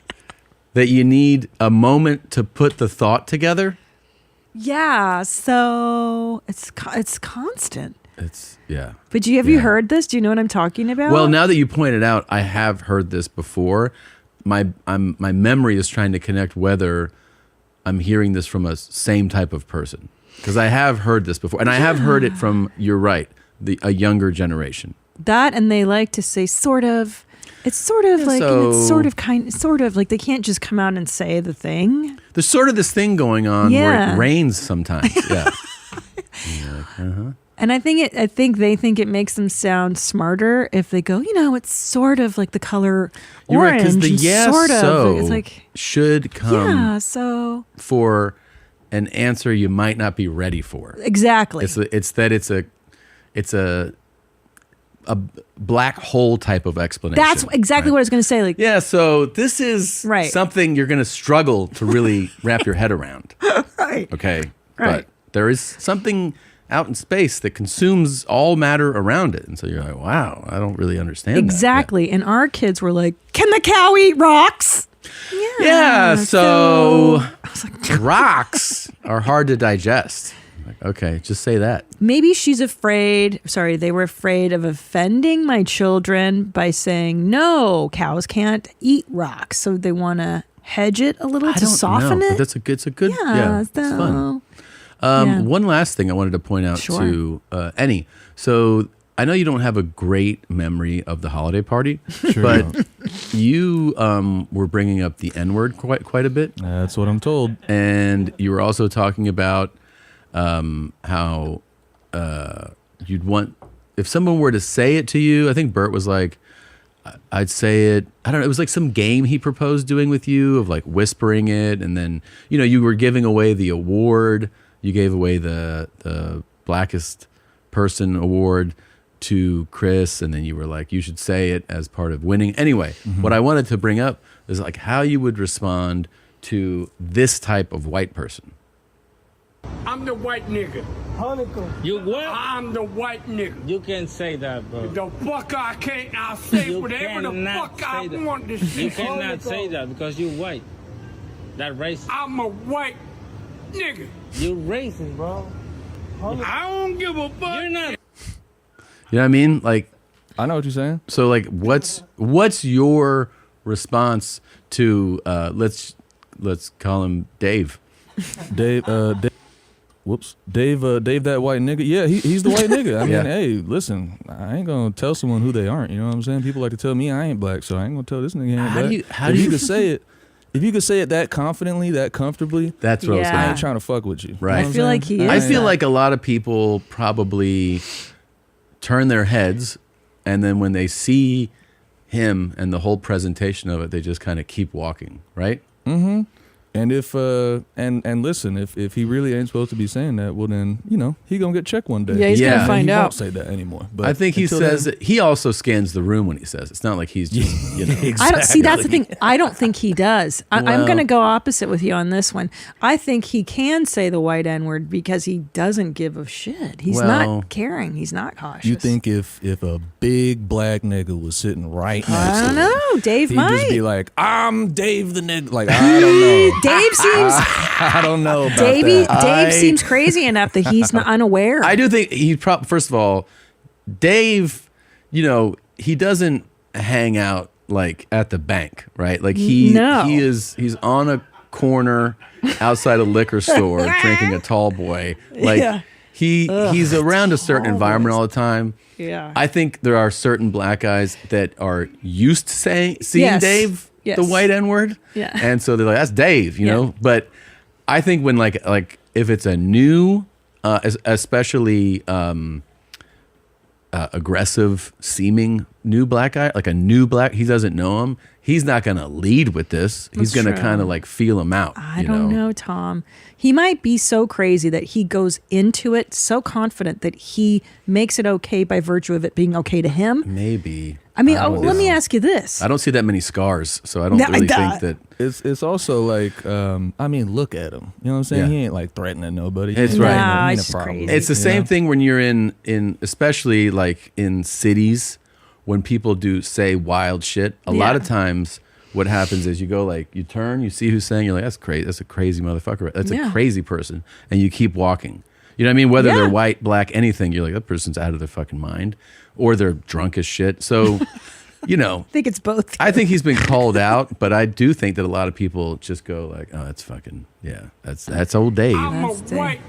that you need a moment to put the thought together? Yeah, so it's constant. It's yeah. But have you heard this? Do you know what I'm talking about? Well, now that you point it out, I have heard this before. My memory is trying to connect whether I'm hearing this from a same type of person, because I have heard this before, and I have heard it from, you're right, a younger generation. That, and they like to say sort of. It's sort of like, and it's sort of like they can't just come out and say the thing. There's sort of this thing going on where Yeah. it rains sometimes. Yeah. And I think they think it makes them sound smarter if they go, it's sort of like the color You're right, orange. because the and "yeah, sort of. so" It's like, should come yeah, so for an answer you might not be ready for. exactly. It's a black hole type of explanation. That's exactly what I was going to say. Like, Yeah, so this is Right. something you're going to struggle to really wrap your head around. right. Okay, Right. but there is something out in space that consumes all matter around it. And so you're like, wow, I don't really understand Exactly. And our kids were like, can the cow eat rocks? that. Yeah, so rocks are hard to digest. Like, okay, just say that. Maybe she's afraid. Sorry, they were afraid of offending my children by saying, no, cows can't eat rocks. So they want to hedge it a little to soften it. But it's a good, it's fun. One last thing I wanted to point out to Annie. So I know you don't have a great memory of the holiday party, but you were bringing up the N-word quite a bit. That's what I'm told. And you were also talking about how you'd want, if someone were to say it to you, I think Bert was like, I'd say it, I don't know, it was like some game he proposed doing with you of like whispering it. And then, you were giving away the award. You gave away the blackest person award to Chris. And then you were like, you should say it as part of winning. Anyway, what I wanted to bring up is like how you would respond to this type of white person. I'm the white nigga. You what? I'm the white nigga. You can't say that, bro. The fuck I can't. I'll say You whatever the cannot fuck I say that. want to say. You cannot say that because you white. That racist. I'm a white nigga. You racist, bro. I don't give a fuck. You're not. You know what I mean? Like, I know what you're saying. So like, what's your response to let's call him Dave. Dave, that white nigga. Yeah, he's the white nigga. I mean, hey, listen, I ain't gonna tell someone who they aren't. You know what I'm saying? People like to tell me I ain't black, so I ain't gonna tell this nigga he ain't black. If you could say it, if you could say it that confidently, that comfortably, that's what I was saying. I ain't trying to fuck with you. Right. I feel like he is. I feel like a lot of people probably turn their heads, and then when they see him and the whole presentation of it, they just kind of keep walking. Right. Mm-hmm. And if and listen, if he really ain't supposed to be saying that, well then, he gonna get checked one day. Yeah, he's gonna find out. He won't say that anymore. But I think he says that he also scans the room when he says it. It's not like he's just Exactly. I don't see. That's the thing. I don't think he does. I'm going to go opposite with you on this one. I think he can say the white N-word because he doesn't give a shit. He's not caring. He's not cautious. You think if a big black nigga was sitting right next to I don't him, know. Dave he'd might just be like, "I'm Dave the nigga." Like, I don't know. Dave seems. I don't know about Dave that. seems crazy enough that he's not unaware. I do think he first of all, Dave, he doesn't hang out like at the bank, right? Like he's on a corner outside a liquor store drinking a tall boy. Like he's around a certain environment all the time. Yeah. I think there are certain black guys that are used to seeing Dave the white N-word. Yeah. And so they're like, that's Dave, you know? But I think when like if it's a new, especially aggressive seeming new black guy, like a new black, he doesn't know him, he's not going to lead with this. He's going to kind of like feel him out. I don't know, Tom. He might be so crazy that he goes into it so confident that he makes it okay by virtue of it being okay to him. Maybe. I mean, let me ask you this. I don't see that many scars, so I don't really think that. It's also like, I mean, look at him. You know what I'm saying? Yeah. He ain't like threatening nobody. It's He right. ain't a problem. It's the same thing when you're in especially like in cities when people do say wild shit. A lot of times what happens is you go like, you turn, you see who's saying, you're like, that's crazy. That's a crazy motherfucker. That's a crazy person. And you keep walking. You know what I mean? Whether they're white, black, anything, you're like, that person's out of their fucking mind. Or they're drunk as shit. So, I think it's both. I think he's been called out, but I do think that a lot of people just go like, oh, that's fucking, that's old Dave. I'm a white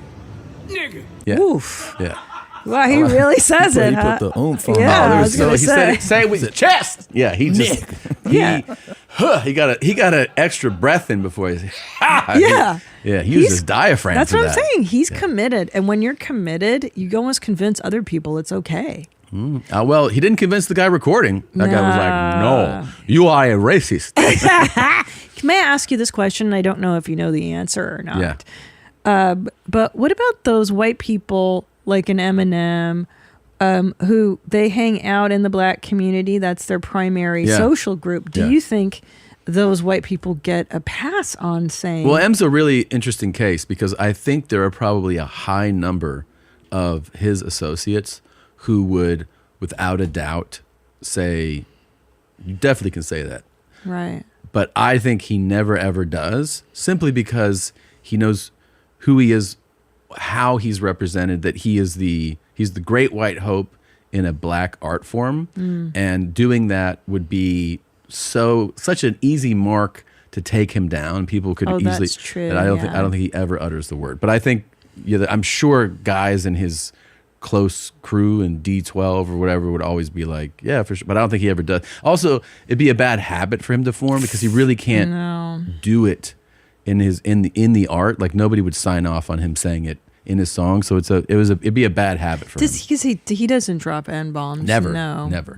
nigga. Yeah. Oof. Yeah. Well, he really says it. He put the oomph on. Yeah, I was gonna he say. said it, say it with his chest. Yeah, he just he got an extra breath in before he he used his diaphragm. That's for what that. I'm saying. He's committed, and when you're committed, you almost convince other people it's okay. Well, he didn't convince the guy recording. That guy was like, "No, you are a racist." May I ask you this question? I don't know if you know the answer or not. Yeah. But what about those white people like an Eminem, who they hang out in the black community? That's their primary social group. Do you think those white people get a pass on saying? Well, M's a really interesting case because I think there are probably a high number of his associates who would, without a doubt, say, you definitely can say that. Right. But I think he never ever does, simply because he knows who he is, how he's represented, that he's the great white hope in a black art form. And doing that would be such an easy mark to take him down. People could easily. That's true. And I don't think he ever utters the word. But I think I'm sure guys in his close crew and D12 or whatever would always be like, yeah, for sure. But I don't think he ever does. Also, it'd be a bad habit for him to form because he really can't do it in the art. Like nobody would sign off on him saying it in his song. So it'd be a bad habit for him. He doesn't drop N-bombs. Never. No. Never.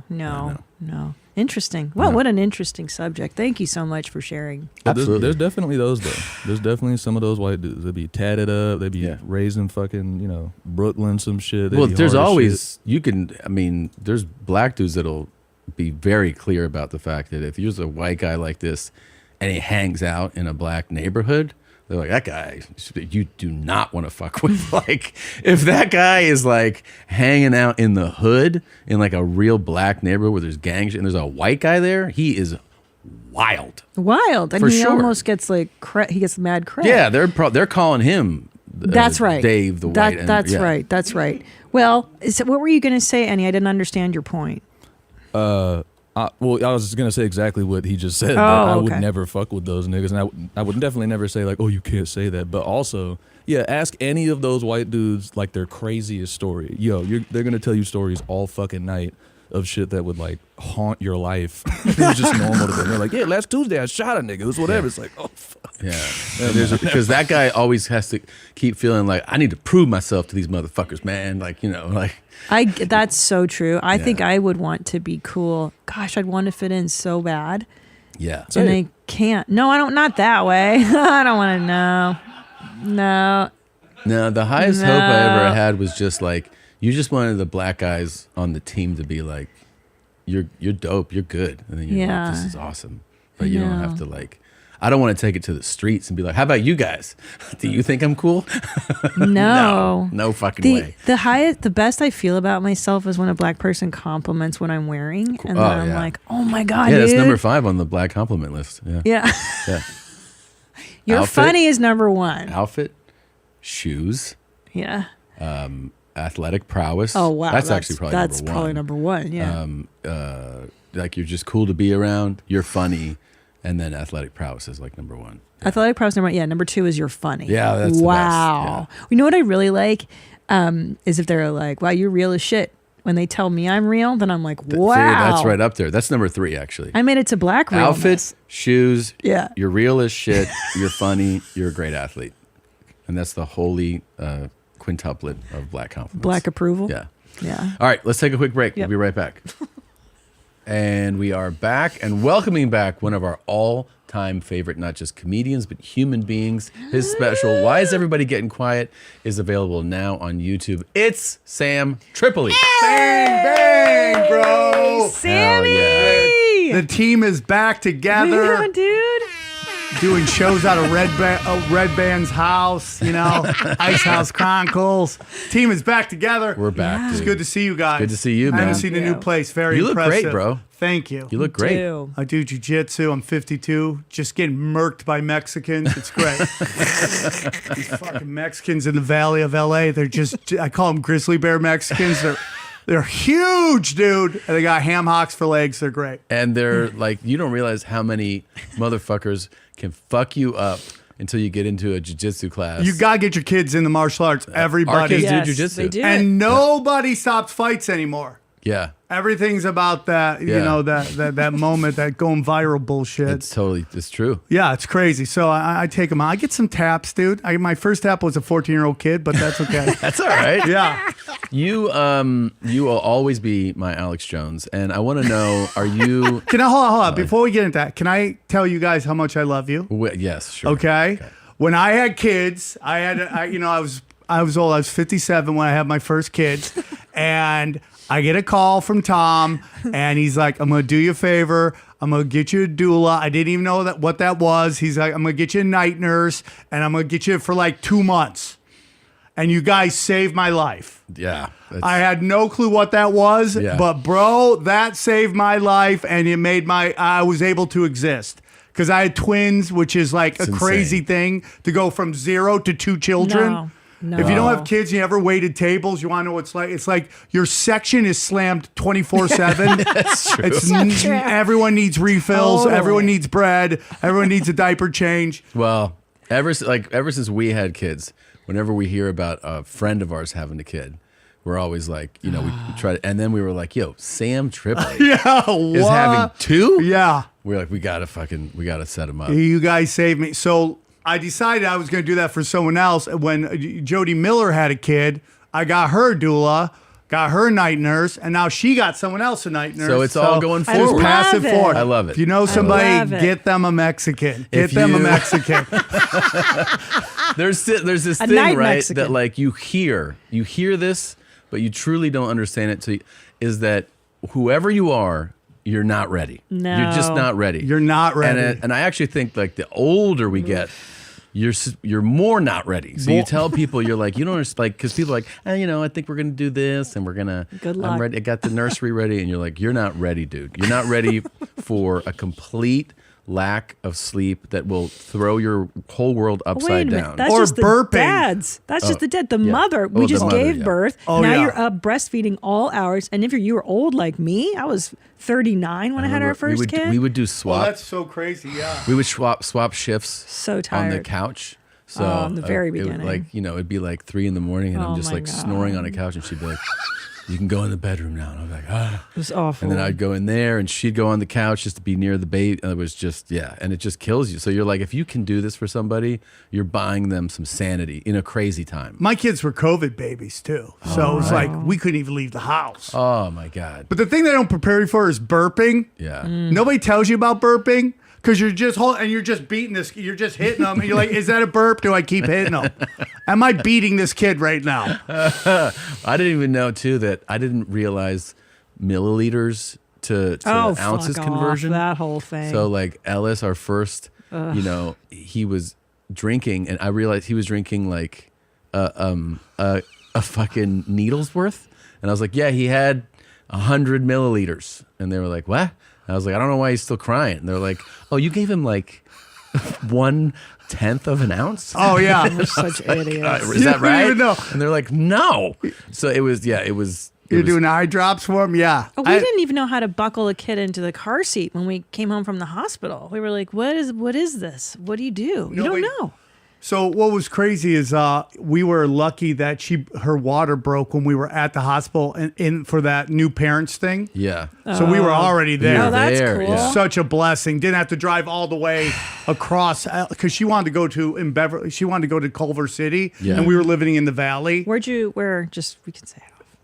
No. Interesting. Well, what an interesting subject. Thank you so much for sharing. Absolutely. There's definitely those though. There's definitely some of those white dudes. They'd be tatted up. They'd be raised in fucking, Brooklyn, some shit. Well, there's always, there's black dudes that'll be very clear about the fact that if you're a white guy like this and he hangs out in a black neighborhood, they're like, that guy, you do not want to fuck with. Like, if that guy is like hanging out in the hood in like a real black neighborhood where there's gangs and there's a white guy there, he is wild. Wild. And For he sure. almost gets like, he gets mad cred. Yeah, they're calling him That's right. Dave the white. That's right. That's right. Well, what were you going to say, Annie? I didn't understand your point. I was just gonna say exactly what he just said. I would never fuck with those niggas, and I would definitely never say like, oh, you can't say that. But also, yeah, ask any of those white dudes like their craziest story. They're gonna tell you stories all fucking night of shit that would like haunt your life. It was just normal to them. They're like, yeah, last Tuesday I shot a nigga. It was whatever. It's like, oh fuck. Yeah, because that guy always has to keep feeling like I need to prove myself to these motherfuckers, man. Like That's so true. I think I would want to be cool. Gosh, I'd want to fit in so bad. Yeah. And I can't. No, I don't. Not that way. I don't want to know. No. The highest hope I ever had was just like, you just wanted the black guys on the team to be like, you're dope, you're good. And then you're like, this is awesome. But you don't have to like, I don't want to take it to the streets and be like, how about you guys? Do you think I'm cool? No. No fucking way. The best I feel about myself is when a black person compliments what I'm wearing. And then I'm like, oh my God, yeah, that's dude. number 5 on the black compliment list. Yeah. You're Outfit, funny is number 1. Outfit, shoes. Yeah. Athletic prowess. Oh wow, that's actually probably that's number 1. probably number 1. Yeah. Like you're just cool to be around. You're funny, and then athletic prowess is like number 1. Athletic prowess number 1. Yeah, number 2 is you're funny. Yeah, that's the best. Wow. You know what I really like is if they're like, wow, you're real as shit. When they tell me I'm real, then I'm like, wow. That's right up there. That's number 3 actually. I made it to black realness. Outfit, shoes. Yeah. You're real as shit. You're funny. You're a great athlete, and that's the holy quintuplet of black compliments. Black approval. Yeah. All right, let's take a quick break. We'll be right back. And we are back and welcoming back one of our all-time favorite, not just comedians, but human beings. His special, Why Is Everybody Getting Quiet, is available now on YouTube. It's Sam Tripoli. Bang, bang, bro. Sammy! The team is back together. Yeah, dude. Doing shows out of Red Band's house, Ice House Chronicles. Team is back together. We're back, It's dude. good to see you guys. Good to see you, man. I haven't seen the new place. Very You look impressive. great, bro. Thank you. You look great. I do jiu-jitsu. I'm 52. Just getting murked by Mexicans. It's great. These fucking Mexicans in the Valley of LA, I call them grizzly bear Mexicans. They're huge, dude. And they got ham hocks for legs. They're great. And they're like, you don't realize how many motherfuckers can fuck you up until you get into a jiu-jitsu class. You got to get your kids in the martial arts. Everybody. Our kids do jiu-jitsu. They do and nobody stops fights anymore. Yeah. Everything's about that, that moment, that going viral bullshit. It's true. Yeah, it's crazy. So I take them out. I get some taps, dude. My first tap was a 14-year-old kid, but that's okay. That's all right. Yeah. You will always be my Alex Jones, and I want to know: are you? Can I hold on? Before we get into that, can I tell you guys how much I love you? Yes, sure. Okay. When I had kids, I was old. I was 57 when I had my first kids, and I get a call from Tom, and he's like, I'm going to do you a favor. I'm going to get you a doula. I didn't even know what that was. He's like, I'm going to get you a night nurse, and I'm going to get you for like 2 months. and you guys saved my life. Yeah. I had no clue what that was, but bro, that saved my life, and it made I was able to exist. Because I had twins, which is like a crazy thing to go from 0 to 2 children. No. If you don't have kids, you ever waited tables, you want to know what it's like? It's like your section is slammed 24/7. That's true. It's So true. everyone needs refills. Totally. Everyone needs bread. Everyone needs a diaper change. Well, ever since we had kids, whenever we hear about a friend of ours having a kid, we're always like, we try to, and then we were like, yo, Sam Tripoli is having 2? Yeah. We're like, we gotta set him up. You guys saved me. So I decided I was going to do that for someone else. When Jody Miller had a kid, I got her doula, got her night nurse, and now she got someone else a night nurse. So it's all going just forward. pass it forward. I love it. If you know somebody, get them a Mexican. Get them a Mexican. There's this A thing, night right? Mexican. That like you hear this, but you truly don't understand it. Is that whoever you are, you're not ready. No. You're just not ready. You're not ready. And I actually think like the older we get, you're more not ready. So you tell people, you're like, you don't understand, like, because people are like, I think we're gonna do this, and we're gonna. Good luck. I'm ready. I got the nursery ready, and you're like, you're not ready, dude. You're not ready for a complete lack of sleep that will throw your whole world Wait a upside minute. down. That's just the dads. That's just the dad. The mother. We just gave birth. Oh, now yeah. you're up breastfeeding all hours. And if you were old like me, I was 39 when I had our first kid. We would do Oh, swap. that's so crazy. Yeah. We would swap shifts. So on tired. the couch. So in the very beginning. It'd be like 3 a.m, and I'm just my like God. snoring on a couch, and she'd be like, "You can go in the bedroom now." And I'm like, "Ah." It was awful. And then I'd go in there, and she'd go on the couch just to be near the baby. And it was just, and it just kills you. So you're like, if you can do this for somebody, you're buying them some sanity in a crazy time. My kids were COVID babies too. So it was like we couldn't even leave the house. Oh my God. But the thing they don't prepare you for is burping. Yeah. Nobody tells you about burping because you're just and you're just beating this. You're just hitting them. And you're like, is that a burp? Do I keep hitting them? Am I beating this kid right now? I didn't even know too that I didn't realize milliliters to ounces fuck conversion. off, that whole thing. So like Ellis, our first, he was drinking, and I realized he was drinking like a fucking needle's worth, and I was like, yeah, he had 100 milliliters, and they were like, what? And I was like, I don't know why he's still crying. And they're like, oh, you gave him like 1/10 of an ounce? Oh yeah, We're such idiots. Is that You don't right? even know. And they're like, no. So it was. You're doing eye drops for him? Yeah. Oh, we didn't even know how to buckle a kid into the car seat when we came home from the hospital. We were like, what is this? What do? You don't know. So what was crazy is we were lucky that her water broke when we were at the hospital in for that new parents thing. Yeah. So we were already there. Oh, that's cool. yeah. Such a blessing. Didn't have to drive all the way across because she wanted to go to She wanted to go to Culver City, and we were living in the valley. We can say it.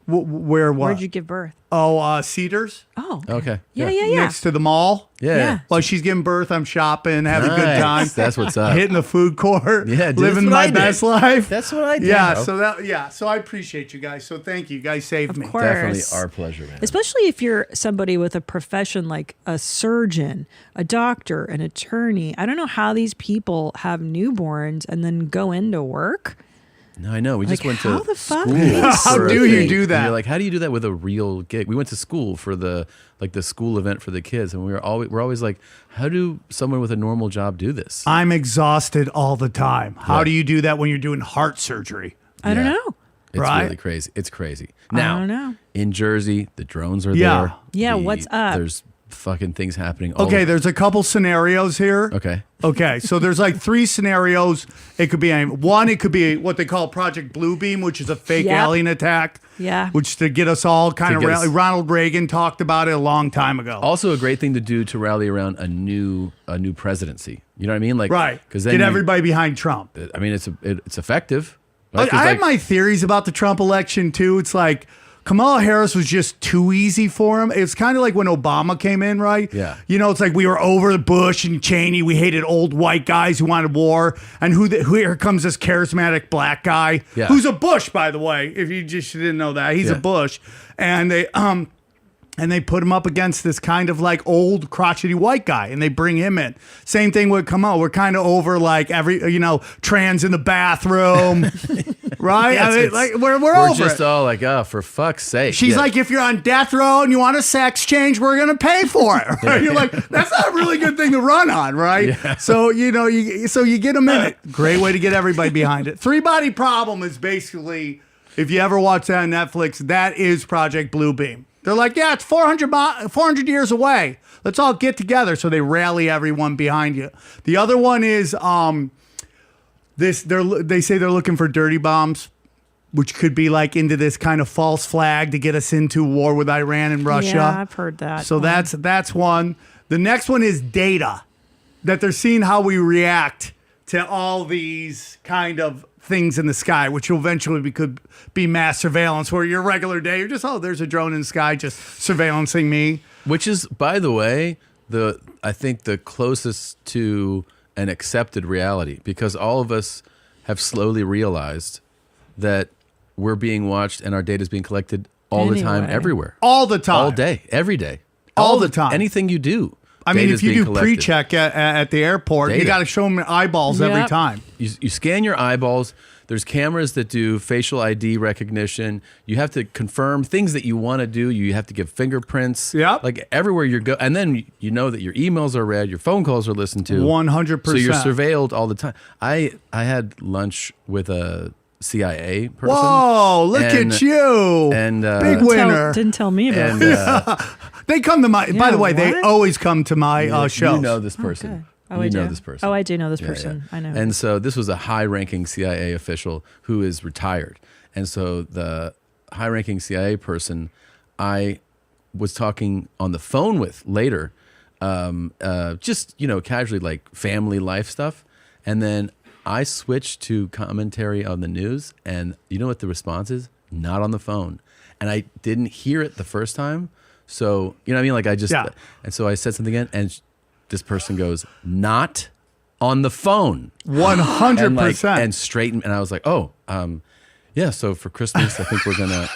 Where what? Where'd you give birth? Oh, Cedars. Oh, Okay. Yeah. Next to the mall. Yeah. While she's giving birth, I'm shopping, having a good time. Nice. That's what's up. Hitting the food court. Yeah, dude, living that's what my I did. best life. That's what I did. Yeah. bro. So I appreciate you guys. So thank you. You guys saved me. course. Definitely our pleasure, man. Especially if you're somebody with a profession like a surgeon, a doctor, an attorney. I don't know how these people have newborns and then go into work. No, I know. We just went to how the fuck school. do they How for a do you thing. do that? And you're like, how do you do that with a real gig? We went to school for the school event for the kids, and we're always like, how do someone with a normal job do this? I'm exhausted all the time. How Yeah. do you do that when you're doing heart surgery? I don't know. It's Right? really crazy. It's crazy. Now, don't know. in Jersey, the drones are Yeah. there. Yeah, what's up? There's fucking things happening. All Okay, there's a couple scenarios here. Okay. Okay, so there's like 3 scenarios. It could be one. It could be what they call Project Bluebeam, which is a fake Yep. alien attack. Yeah. Which to get us all kind To of get us- Ronald Reagan talked about it a long time ago. Also, a great thing to do to rally around a new presidency. You know what I mean? Like, Right. Because then Get everybody behind Trump. I mean, it's effective. Right? I 'Cause, have like, my theories about the Trump election too. It's like Kamala Harris was just too easy for him. It's kind of like when Obama came in, right? Yeah. You know, it's like we were over Bush and Cheney. We hated old white guys who wanted war. And who here comes this charismatic black guy Yeah. who's a Bush, by the way, if you just didn't know that. He's a Yeah. Bush. And they And they put him up against this kind of like old crotchety white guy, and they bring him in. Same thing would come out. We're kind of over like trans in the bathroom, right? Yes, I mean, like we're over just it. all like, oh, for fuck's sake. She's Yeah. like, if you're on death row and you want a sex change, we're gonna pay for it. Right? You're like, that's not a really good thing to run on, right? Yeah. So you get them in it. Great way to get everybody behind it. 3-Body Problem is basically, if you ever watch that on Netflix, that is Project Bluebeam. They're like, yeah, it's 400 years away. Let's all get together. So they rally everyone behind you. The other one is they say they're looking for dirty bombs, which could be like into this kind of false flag to get us into war with Iran and Russia. Yeah, I've heard that. So that's one. The next one is data, that they're seeing how we react to all these kind of things in the sky, which eventually could be mass surveillance, where your regular day, you're just, oh, there's a drone in the sky just surveillancing me. Which is, by the way, I think the closest to an accepted reality, because all of us have slowly realized that we're being watched and our data is being collected all the time, everywhere. All the time. All day, every day. All the time. Anything you do. I mean, data's if you being do collected. pre-check at the airport, you Data. got to show them eyeballs every time. You scan your eyeballs. There's cameras that do facial ID recognition. You have to confirm things that you want to do. You have to give fingerprints. Yep. Like everywhere you go. And then you know that your emails are read, your phone calls are listened to. 100%. So you're surveilled all the time. I had lunch with a CIA person. Whoa, look at you. And big winner. Didn't tell me about And, it. They come to my, by the way, they what? always come to my shows. You know this person. Oh, you I know do. this person. Oh, I do know this Yeah, person. yeah. I know. And so this was a high-ranking CIA official who is retired. And so the high-ranking CIA person I was talking on the phone with later, just, casually like family life stuff. And then I switched to commentary on the news, and you know what the response is? Not on the phone. And I didn't hear it the first time. So, you know what I mean? Like and so I said something again, and this person goes, not on the phone. 100%. And straighten. And I was like, oh, yeah. So for Christmas, I think we're going to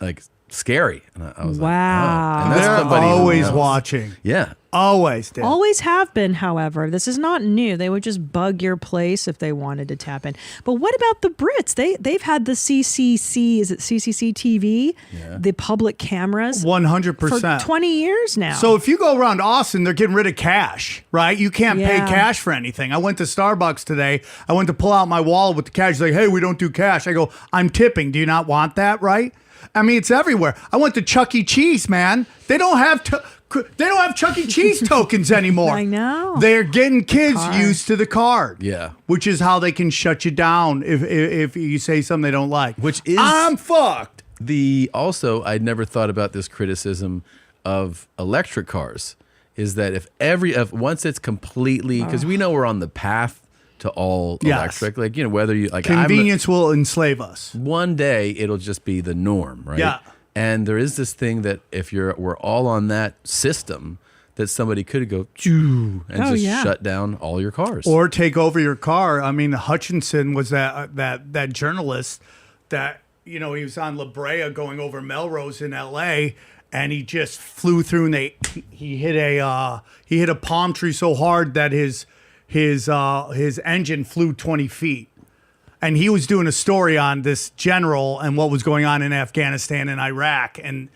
like scary. And I was Wow. like, oh. And that's They're somebody who always knows. watching. Yeah. Always, Dan. Always have been, however. This is not new. They would just bug your place if they wanted to tap in. But what about the Brits? They've had the CCC, is it CCC TV? Yeah. The public cameras. 100%. For 20 years now. So if you go around Austin, they're getting rid of cash, right? You can't pay cash for anything. I went to Starbucks today. I went to pull out my wallet with the cash. He's like, hey, we don't do cash. I go, I'm tipping. Do you not want that, right? I mean, it's everywhere. I went to Chuck E. Cheese, man. They don't have Chuck E. Cheese tokens anymore. I know. They're getting kids used to the card. Yeah. Which is how they can shut you down if you say something they don't like. Which is I'm fucked. Also, I'd never thought about this criticism of electric cars, is that if once it's completely, because we know we're on the path to all electric, like, whether you like convenience will enslave us. One day it'll just be the norm, right? Yeah. And there is this thing that if we're all on that system, that somebody could go and shut down all your cars or take over your car. I mean, Hutchinson was that journalist that he was on La Brea going over Melrose in L.A. and he just flew through and he hit a palm tree so hard that his engine flew 20 feet. And he was doing a story on this general and what was going on in Afghanistan and Iraq. And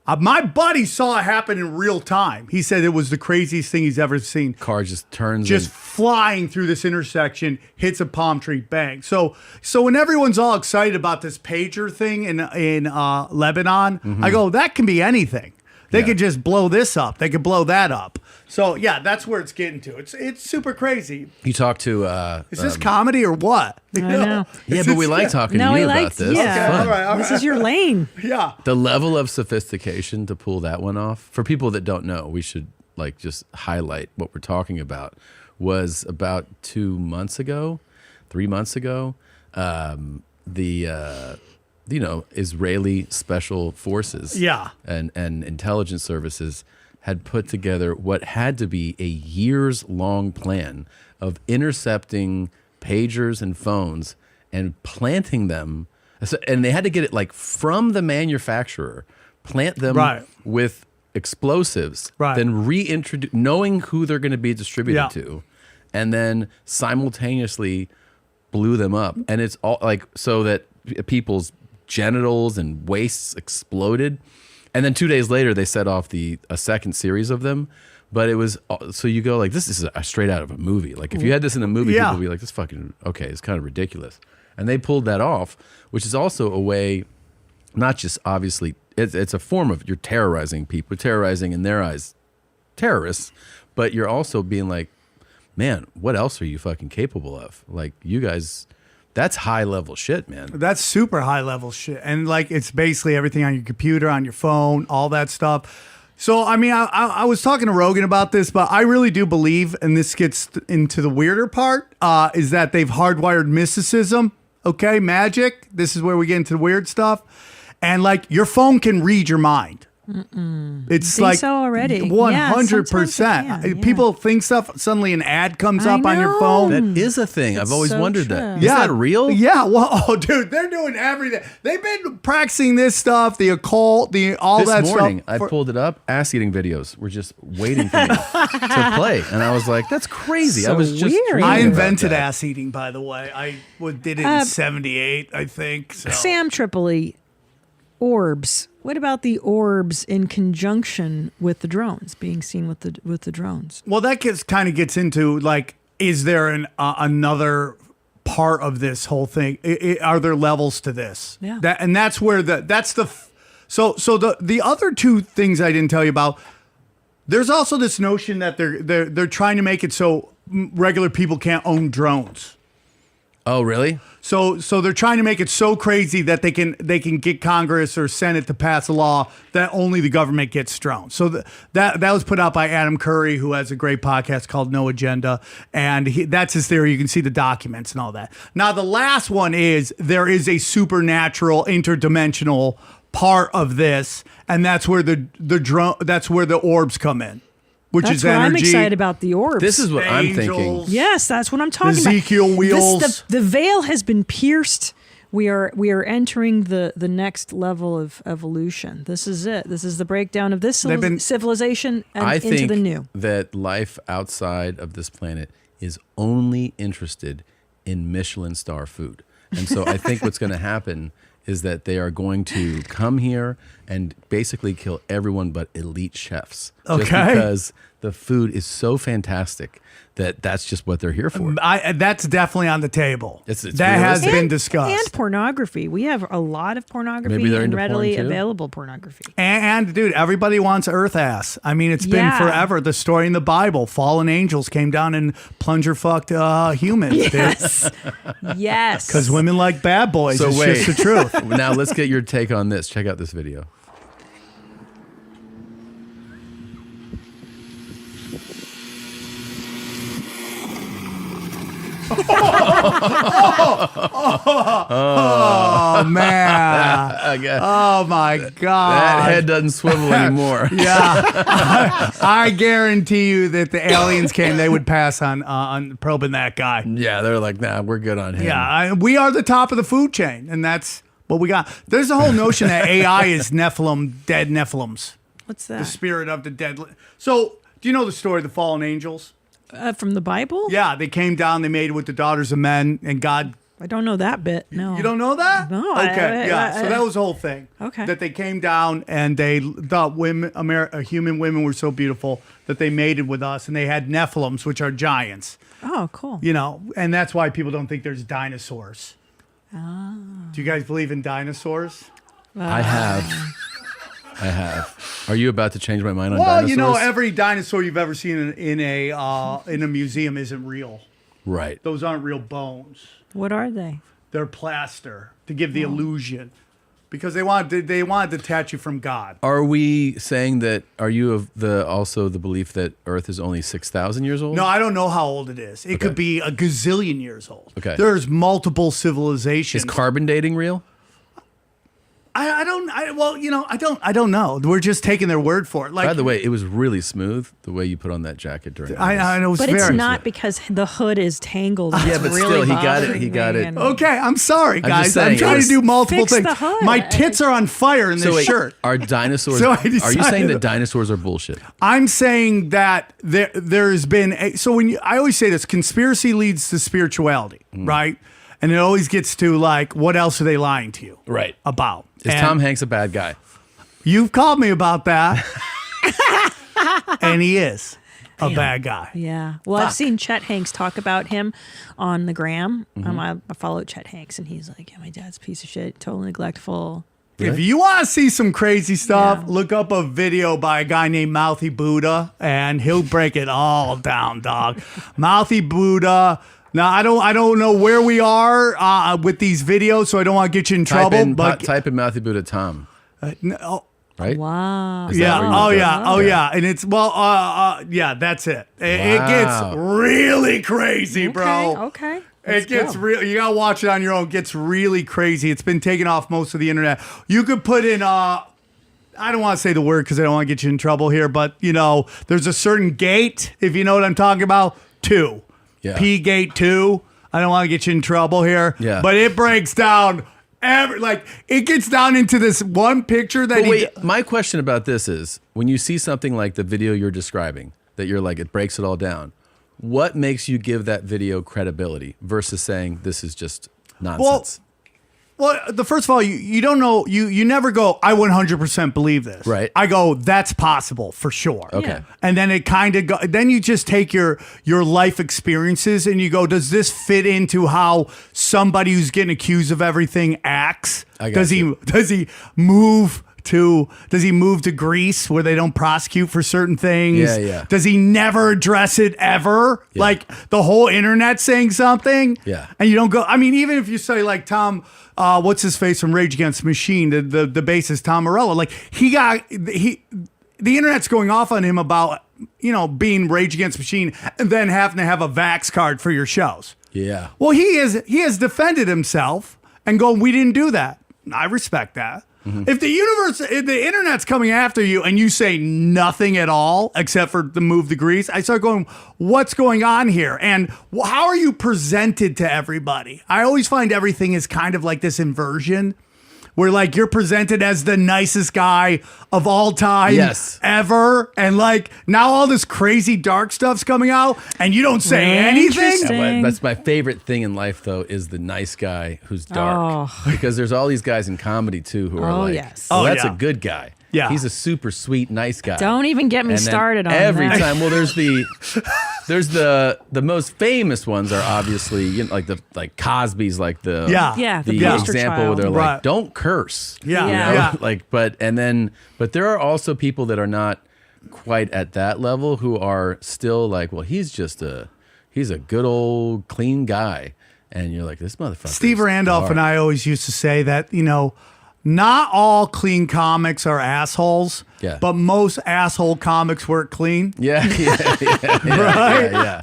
my buddy saw it happen in real time. He said it was the craziest thing he's ever seen. Car just turns. Just flying through this intersection, hits a palm tree, bang. So when everyone's all excited about this pager thing in Lebanon, I go, that can be anything. They could just blow this up. They could blow that up. So yeah, that's where it's getting to. It's super crazy. You talk to is this comedy or what? I know. Yeah, but we like talking to you about this. Yeah, It's fun. All right. This is your lane. Yeah. The level of sophistication to pull that one off, for people that don't know, we should just highlight what we're talking about. Was about 3 months ago, the Israeli special forces and intelligence services had put together what had to be a years-long plan of intercepting pagers and phones and planting them. And they had to get it from the manufacturer, plant them with explosives, then reintroduce, knowing who they're going to be distributed to, and then simultaneously blew them up. And it's all like so that people's genitals and waists exploded. And then 2 days later, they set off a second series of them. But it was, so you go like, this is straight out of a movie. Like if you had this in a movie, people would be like, this fucking, okay, it's kind of ridiculous. And they pulled that off, which is also a way, not just obviously, it's a form of, you're terrorizing people, terrorizing in their eyes, terrorists, but you're also being like, man, what else are you fucking capable of? Like you guys, that's high level shit, man. That's super high level shit. And like, it's basically everything on your computer, on your phone, all that stuff. So, I mean, I was talking to Rogan about this, but I really do believe, and this gets into the weirder part, is that they've hardwired mysticism, okay, magic. This is where we get into the weird stuff. And, like, your phone can read your mind. It's like so already 100%. People think stuff. Suddenly, an ad comes up on your phone. That is a thing. I've always wondered that. Is that real? Yeah. Well, dude, they're doing everything. They've been practicing this stuff, the occult, all that stuff. This morning, I pulled it up. Ass eating videos were just waiting for me to play, and I was like, "That's crazy." So I was just weird. I invented ass eating, by the way. I did it in '78, I think. So. Sam Tripoli, orbs. What about the orbs in conjunction with the drones being seen with the drones? Well, that kind of gets into like, is there another part of this whole thing? Are there levels to this? Yeah. That's where so the other two things I didn't tell you about. There's also this notion that they're trying to make it so regular people can't own drones. Oh, really? So they're trying to make it so crazy that they can get Congress or Senate to pass a law that only the government gets drones. So that was put out by Adam Curry, who has a great podcast called No Agenda, and that's his theory. You can see the documents and all that. Now the last one is there is a supernatural, interdimensional part of this, and that's where that's where the orbs come in. Which that's is what energy. I'm excited about the orbs. This is what I'm thinking. Yes, that's what I'm talking Ezekiel about. wheels. The veil has been pierced. We are entering the next level of evolution. This is it. This is the breakdown of this civilization and into the new. That life outside of this planet is only interested in Michelin star food. And so I think what's going to happen is that they are going to come here and basically kill everyone but elite chefs. Okay. Just because the food is so fantastic that's just what they're here for. That's definitely on the table. It's that has been discussed. And pornography. We have a lot of pornography Maybe they're and into readily porn too? Available pornography. And dude, everybody wants earth ass. I mean, it's been forever. The story in the Bible, fallen angels came down and plunger fucked humans. Yes. Yes. Because women like bad boys. So it's wait. just the truth. Now let's get your take on this. Check out this video. Oh man! Oh my god! That head doesn't swivel anymore. Yeah, I guarantee you that the aliens came, they would pass on probing that guy. Yeah, they're like, nah, we're good on him. Yeah, we are the top of the food chain, and that's what we got. There's a whole notion that AI is Nephilim, dead Nephilims. What's that? The spirit of the dead. So, do you know the story of the fallen angels? From the Bible? Yeah, they came down, they made with the daughters of men, and God. I don't know that bit. No. You don't know that? No. Okay, so that was the whole thing. Okay. That they came down and they thought human women were so beautiful that they mated with us, and they had Nephilims, which are giants. Oh, cool. You know, and that's why people don't think there's dinosaurs. Oh. Do you guys believe in dinosaurs? I have. Are you about to change my mind on dinosaurs? Well, you know, every dinosaur you've ever seen in a museum isn't real. Right. Those aren't real bones. What are they? They're plaster to give the illusion, because they want to detach you from God. Are we saying that? Are you of also the belief that Earth is only 6,000 years old? No, I don't know how old it is. It could be a gazillion years old. Okay. There's multiple civilizations. Is carbon dating real? I don't know. We're just taking their word for it. Like, by the way, it was really smooth the way you put on that jacket during. I know, but it's not because the hood is tangled. Yeah, but really still, he got it. Okay, I'm sorry, I'm guys. just saying, I'm trying to do multiple fix things. the hood. My tits are on fire in this wait, shirt. Are dinosaurs? So I are you saying decided- that dinosaurs are bullshit? I'm saying that there's been I always say this: conspiracy leads to spirituality, right? And it always gets to like, what else are they lying to you Right. about? Is And Tom Hanks a bad guy? You've called me about that, and he is a bad guy. Yeah. Well, I've seen Chet Hanks talk about him on the gram. I follow Chet Hanks, and he's like, "Yeah, my dad's a piece of shit, totally neglectful." If you want to see some crazy stuff, look up a video by a guy named Mouthy Buddha, and he'll break it all down, dog. Mouthy Buddha. Now I don't know where we are with these videos, so I don't want to get you in trouble. But type in Mouthy Buddha Tom. No. Right? Wow. Is that Yeah. where you Oh go? yeah. Oh yeah. And it's yeah. That's it. It gets really crazy, bro. Okay. It gets real. You gotta watch it on your own. It gets really crazy. It's been taken off most of the internet. You could put in I don't want to say the word because I don't want to get you in trouble here, but there's a certain gate, if you know what I'm talking about. 2. Yeah. P gate 2. I don't want to get you in trouble here. Yeah. But it breaks down it gets down into this one picture that But wait, my question about this is, when you see something like the video you're describing, that you're like, it breaks it all down, what makes you give that video credibility versus saying this is just nonsense? Well, first of all, you don't know, you never go, I 100% believe this. Right. I go, that's possible for sure. Okay. Yeah. And then it kind of then you just take your life experiences and you go, does this fit into how somebody who's getting accused of everything acts? Does he move to Greece where they don't prosecute for certain things? Yeah, yeah. Does he never address it ever? Yeah. Like the whole internet saying something? Yeah. And you don't go, I mean, even if you say like Tom, what's his face from Rage Against the Machine, the bassist Tom Morello, like the internet's going off on him about, being Rage Against the Machine and then having to have a Vax card for your shows. Yeah. Well, he has defended himself and going, we didn't do that. I respect that. Mm-hmm. If the internet's coming after you and you say nothing at all except for the move to Greece, I start going, what's going on here? And how are you presented to everybody? I always find everything is kind of like this inversion where like you're presented as the nicest guy of all time ever. And like now all this crazy dark stuff's coming out and you don't say anything. Yeah, that's my favorite thing in life, though, is the nice guy who's dark. Because there's all these guys in comedy, too, who are like, yes. well, that's a good guy. Yeah. He's a super sweet, nice guy. Don't even get me And then started on every that. time. Well, there's the most famous ones are obviously like Cosby's like the the poster example child. where they're Right. like, don't curse. Yeah. You know? Yeah. Like, but there are also people that are not quite at that level who are still like, well, he's a good old clean guy. And you're like, this motherfucker. Steve Randolph and I always used to say that, not all clean comics are assholes, but most asshole comics work clean. Yeah.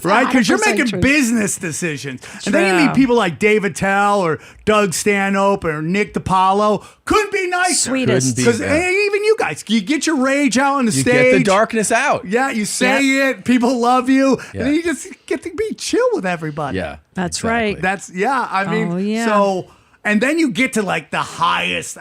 Right? Because you're 100% making true. business decisions. And then you True. meet people like David Tell or Doug Stanhope or Nick DiPaolo. Couldn't be nicer. Sweetest. Couldn't be, Because even you guys, you get your rage out on the You stage. get the darkness out. Yeah, you say it. People love you. And then you just get to be chill with everybody. Yeah. That's exactly. right. I mean, Oh, yeah. so, and then you get to like the highest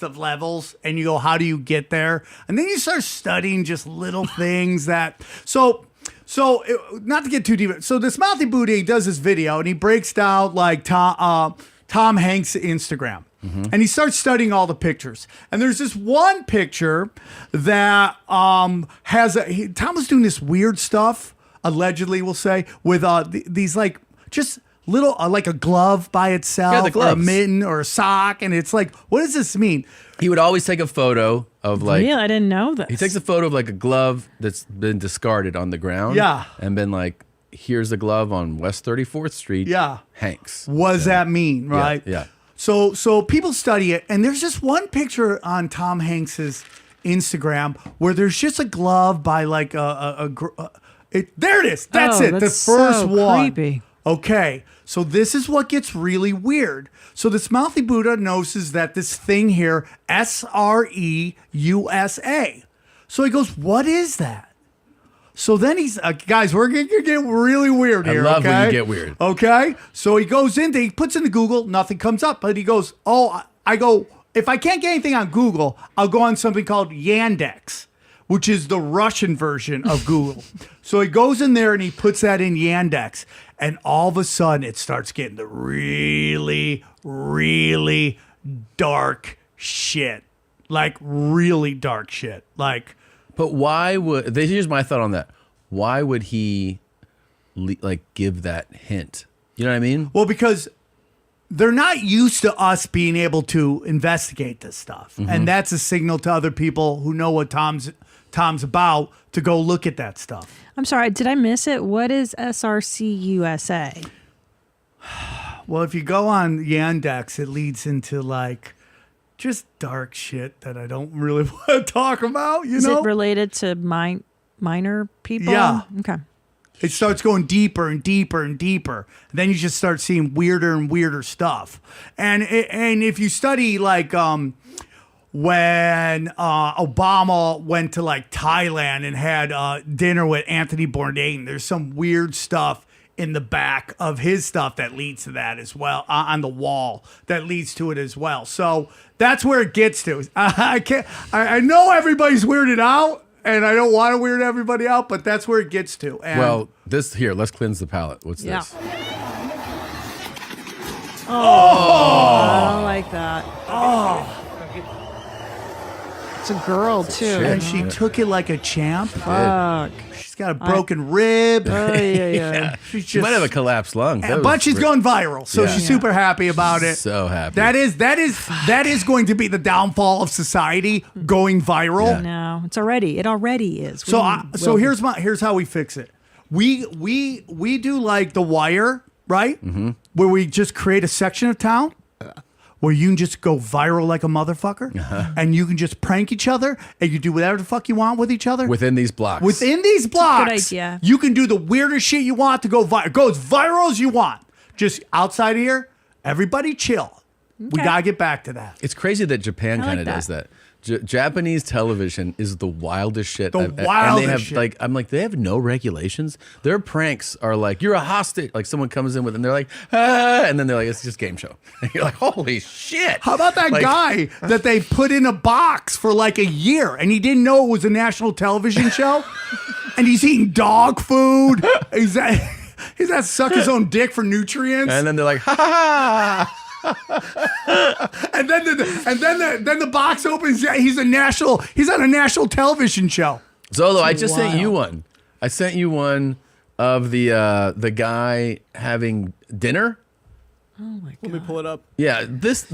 of levels and you go, how do you get there? And then you start studying just little things that, not to get too deep. So this Mouthy Buddha, he does this video and he breaks down like Tom Hanks' Instagram. Mm-hmm. And he starts studying all the pictures. And there's this one picture that Tom was doing this weird stuff, allegedly we'll say, with these like just little like a glove by itself, the or a gloves. mitten or a sock, and it's like, what does this mean? He would always take a photo of like. Really? I didn't know this. He takes a photo of like a glove that's been discarded on the ground. Yeah. And been like, here's a glove on West 34th Street. Yeah. Hanks. What does that mean, right? Yeah. So people study it, and there's just one picture on Tom Hanks's Instagram where there's just a glove by like there it is. That's it. The that's first so one. creepy. Okay, so this is what gets really weird. So this mouthy Buddha notices that this thing here, SREUSA. So he goes, what is that? So then he's, guys, we're going to get really weird here. I love okay? when you get weird. Okay, so he goes he puts into Google, nothing comes up. But he goes, I go, if I can't get anything on Google, I'll go on something called Yandex, which is the Russian version of Google. So he goes in there and he puts that in Yandex. And all of a sudden, it starts getting the really, really dark shit. Like, really dark shit. Like, but why would... Here's my thought on that. Why would he, give that hint? You know what I mean? Well, because they're not used to us being able to investigate this stuff. Mm-hmm. And that's a signal to other people who know what Tom's about to go look at that stuff. I'm sorry, did I miss it? What is SRCUSA? Well, if you go on Yandex, it leads into like just dark shit that I don't really want to talk about, Is it related to minor people? Yeah. Okay. It starts going deeper and deeper and deeper. And then you just start seeing weirder and weirder stuff. And if you study like when Obama went to like Thailand and had dinner with Anthony Bourdain, there's some weird stuff in the back of his stuff that leads to that as well, on the wall that leads to it as well. So that's where it gets to. I know everybody's weirded out, and I don't want to weird everybody out, but that's where it gets to. And let's cleanse the palate. What's this? I don't like that. It's a girl, too. And she took it like a champ. Fuck. She's got a broken rib. Yeah. She might have a collapsed lung. But she's going viral, so she's super happy about it. So happy. That is going to be the downfall of society, going viral. No, it already is. So here's how we fix it. We do like The Wire, right? Mm-hmm. Where we just create a section of town where you can just go viral like a motherfucker, and you can just prank each other, and you do whatever the fuck you want with each other. Within these blocks. Within these blocks. Good idea. You can do the weirdest shit you want to go viral. Go as viral as you want. Just outside of here, everybody chill. We got to get back to that. It's crazy that Japan kind of does that. Japanese television is the wildest shit. The and wildest they have, shit. they have no regulations. Their pranks are like, you're a hostage. Like someone comes in with, and they're like, ah, and then they're like, it's just a game show. And you're like, holy shit. How about that guy that they put in a box for like a year, and he didn't know it was a national television show, and he's eating dog food. He's got to suck his own dick for nutrients. And then they're like, ha ha ha. and then the box opens. Yeah, he's on a national television show. Zolo, I just sent you one. I sent you one of the guy having dinner. Oh my god! Let me pull it up. Yeah, this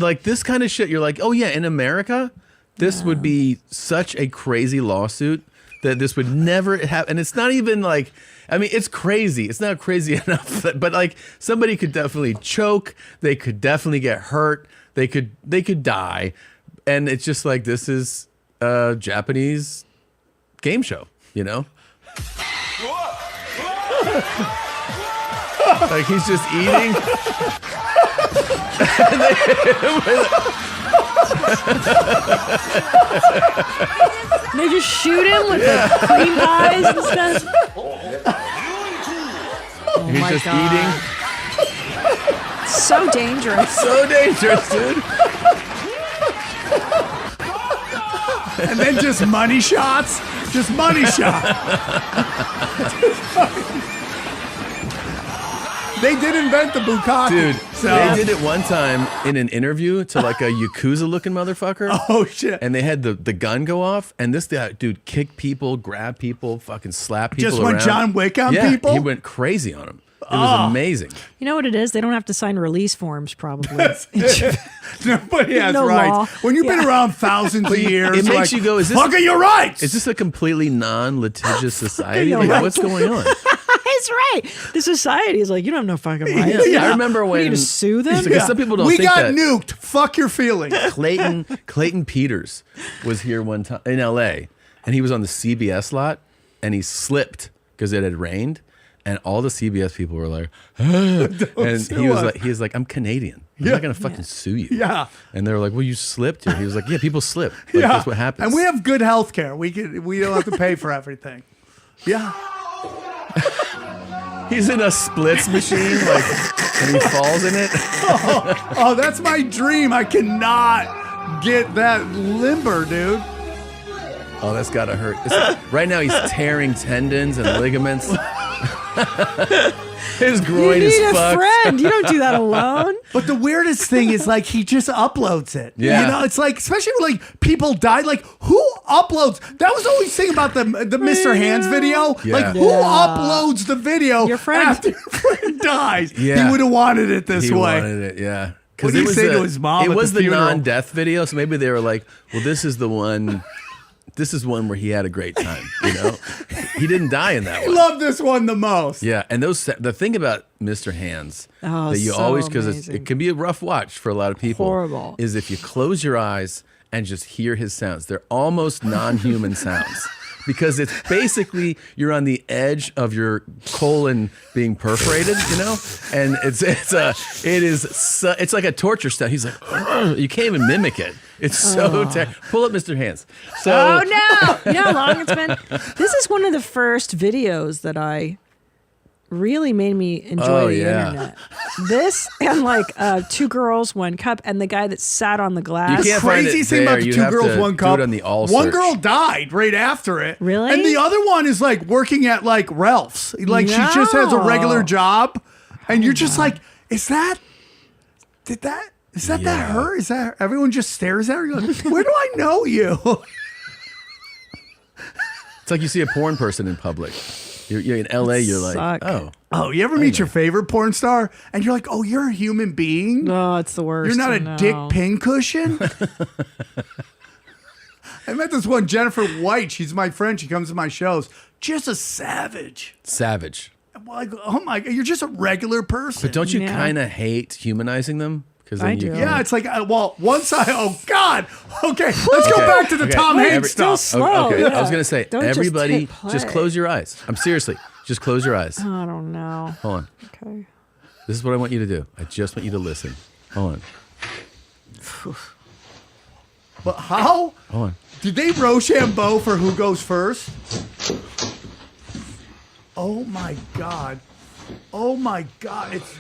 kind of shit. You're like, oh yeah, in America, this would be such a crazy lawsuit that this would never happen. And it's not even like. I mean, it's crazy. It's not crazy enough, but like somebody could definitely choke. They could definitely get hurt. They could die, and it's just like this is a Japanese game show, you know? Like he's just eating. They just shoot him with the cream pies and stuff. He's just eating. So dangerous. So dangerous, dude. And then just money shots. Just money shots. They did invent the bukkake. Dude, they did it one time in an interview to like a Yakuza-looking motherfucker. Oh, shit. And they had the gun go off, and this guy, dude, kicked people, grabbed people, fucking slapped people Just around. went John Wick on Yeah, people? he went crazy on him. It was amazing. You know what it is? They don't have to sign release forms, probably. Nobody has No rights. law. When you've been around thousands of years, It makes like, you go, is this... fucking your rights! Is this a completely non-litigious society? your Like, rights. what's going on? That's right. The society is like, you don't have no fucking rights. Yeah, I remember What, when... are you to sue them? Because some people don't we think got that. nuked. Fuck your feelings. Clayton Peters was here one time in LA, and he was on the CBS lot, and he slipped because it had rained, And all the CBS people were like, and he was like, I'm Canadian. I'm not gonna fucking sue you. Yeah. And they were like, well, you slipped here. He was like, yeah, people slip. Like, that's what happens. And we have good health care. We don't have to pay for everything. Yeah. He's in a splits machine, like, and he falls in it. Oh, that's my dream. I cannot get that limber, dude. Oh, that's gotta hurt. Right now, he's tearing tendons and ligaments. His groin is fucked. You need a friend. You don't do that alone. But the weirdest thing is, like, he just uploads it. Yeah. You know, it's like, especially when, like, people died. Like, who uploads? That was the always thing about the Mr. Hands video. Yeah. Like, who uploads the video Your friend. after your friend dies? Yeah. He would have wanted it this He way. wanted it, yeah. What did he say to his mom It at was the the funeral? non-death video, so maybe they were like, well, this is the one. This is one where he had a great time, you know? He didn't die in that I one. love this one the most. Yeah, and the thing about Mr. Hands that you so always, because amazing. it can be a rough watch for a lot of people, Horrible. is if you close your eyes and just hear his sounds. They're almost non-human sounds. Because it's basically you're on the edge of your colon being perforated, you know, and it's like a torture stuff. He's like, "Ugh." You can't even mimic it. It's so pull up Mr. Hands. So Oh no! You know how long it's been? This is one of the first videos that I really made me enjoy the internet. This and like 2 Girls, 1 Cup, and the guy that sat on the glass. You can't find Crazy it thing about there. the You 2 have Girls, to 1 do Cup. it on the all One search. girl died right after it. Really? And the other one is like working at like Ralph's. Like she just has a regular job, and you're just like, is that her? Is that her? Everyone just stares at her. You're like, where do I know you? It's like you see a porn person in public. You're in LA. You're like, Suck. Oh, you ever meet your favorite porn star, and you're like, oh, you're a human being. Oh, it's the worst. You're not a No. dick pincushion. I met this one, Jennifer White. She's my friend. She comes to my shows. Just a savage. Savage. I'm like, oh my God, you're just a regular person. But don't you kind of hate humanizing them? Because I do. Yeah, it's like, well, once oh God. Okay, let's go back to the Tom Hanks stuff. slow. Okay, Yeah. I was going to say, Don't just everybody, hit play. just close your eyes. I'm seriously, just close your eyes. I don't know. Hold on. Okay. This is what I want you to do. I just want you to listen. Hold on. But how? Hold on. Did they Rochambeau for who goes first? Oh my God. Oh my God. It's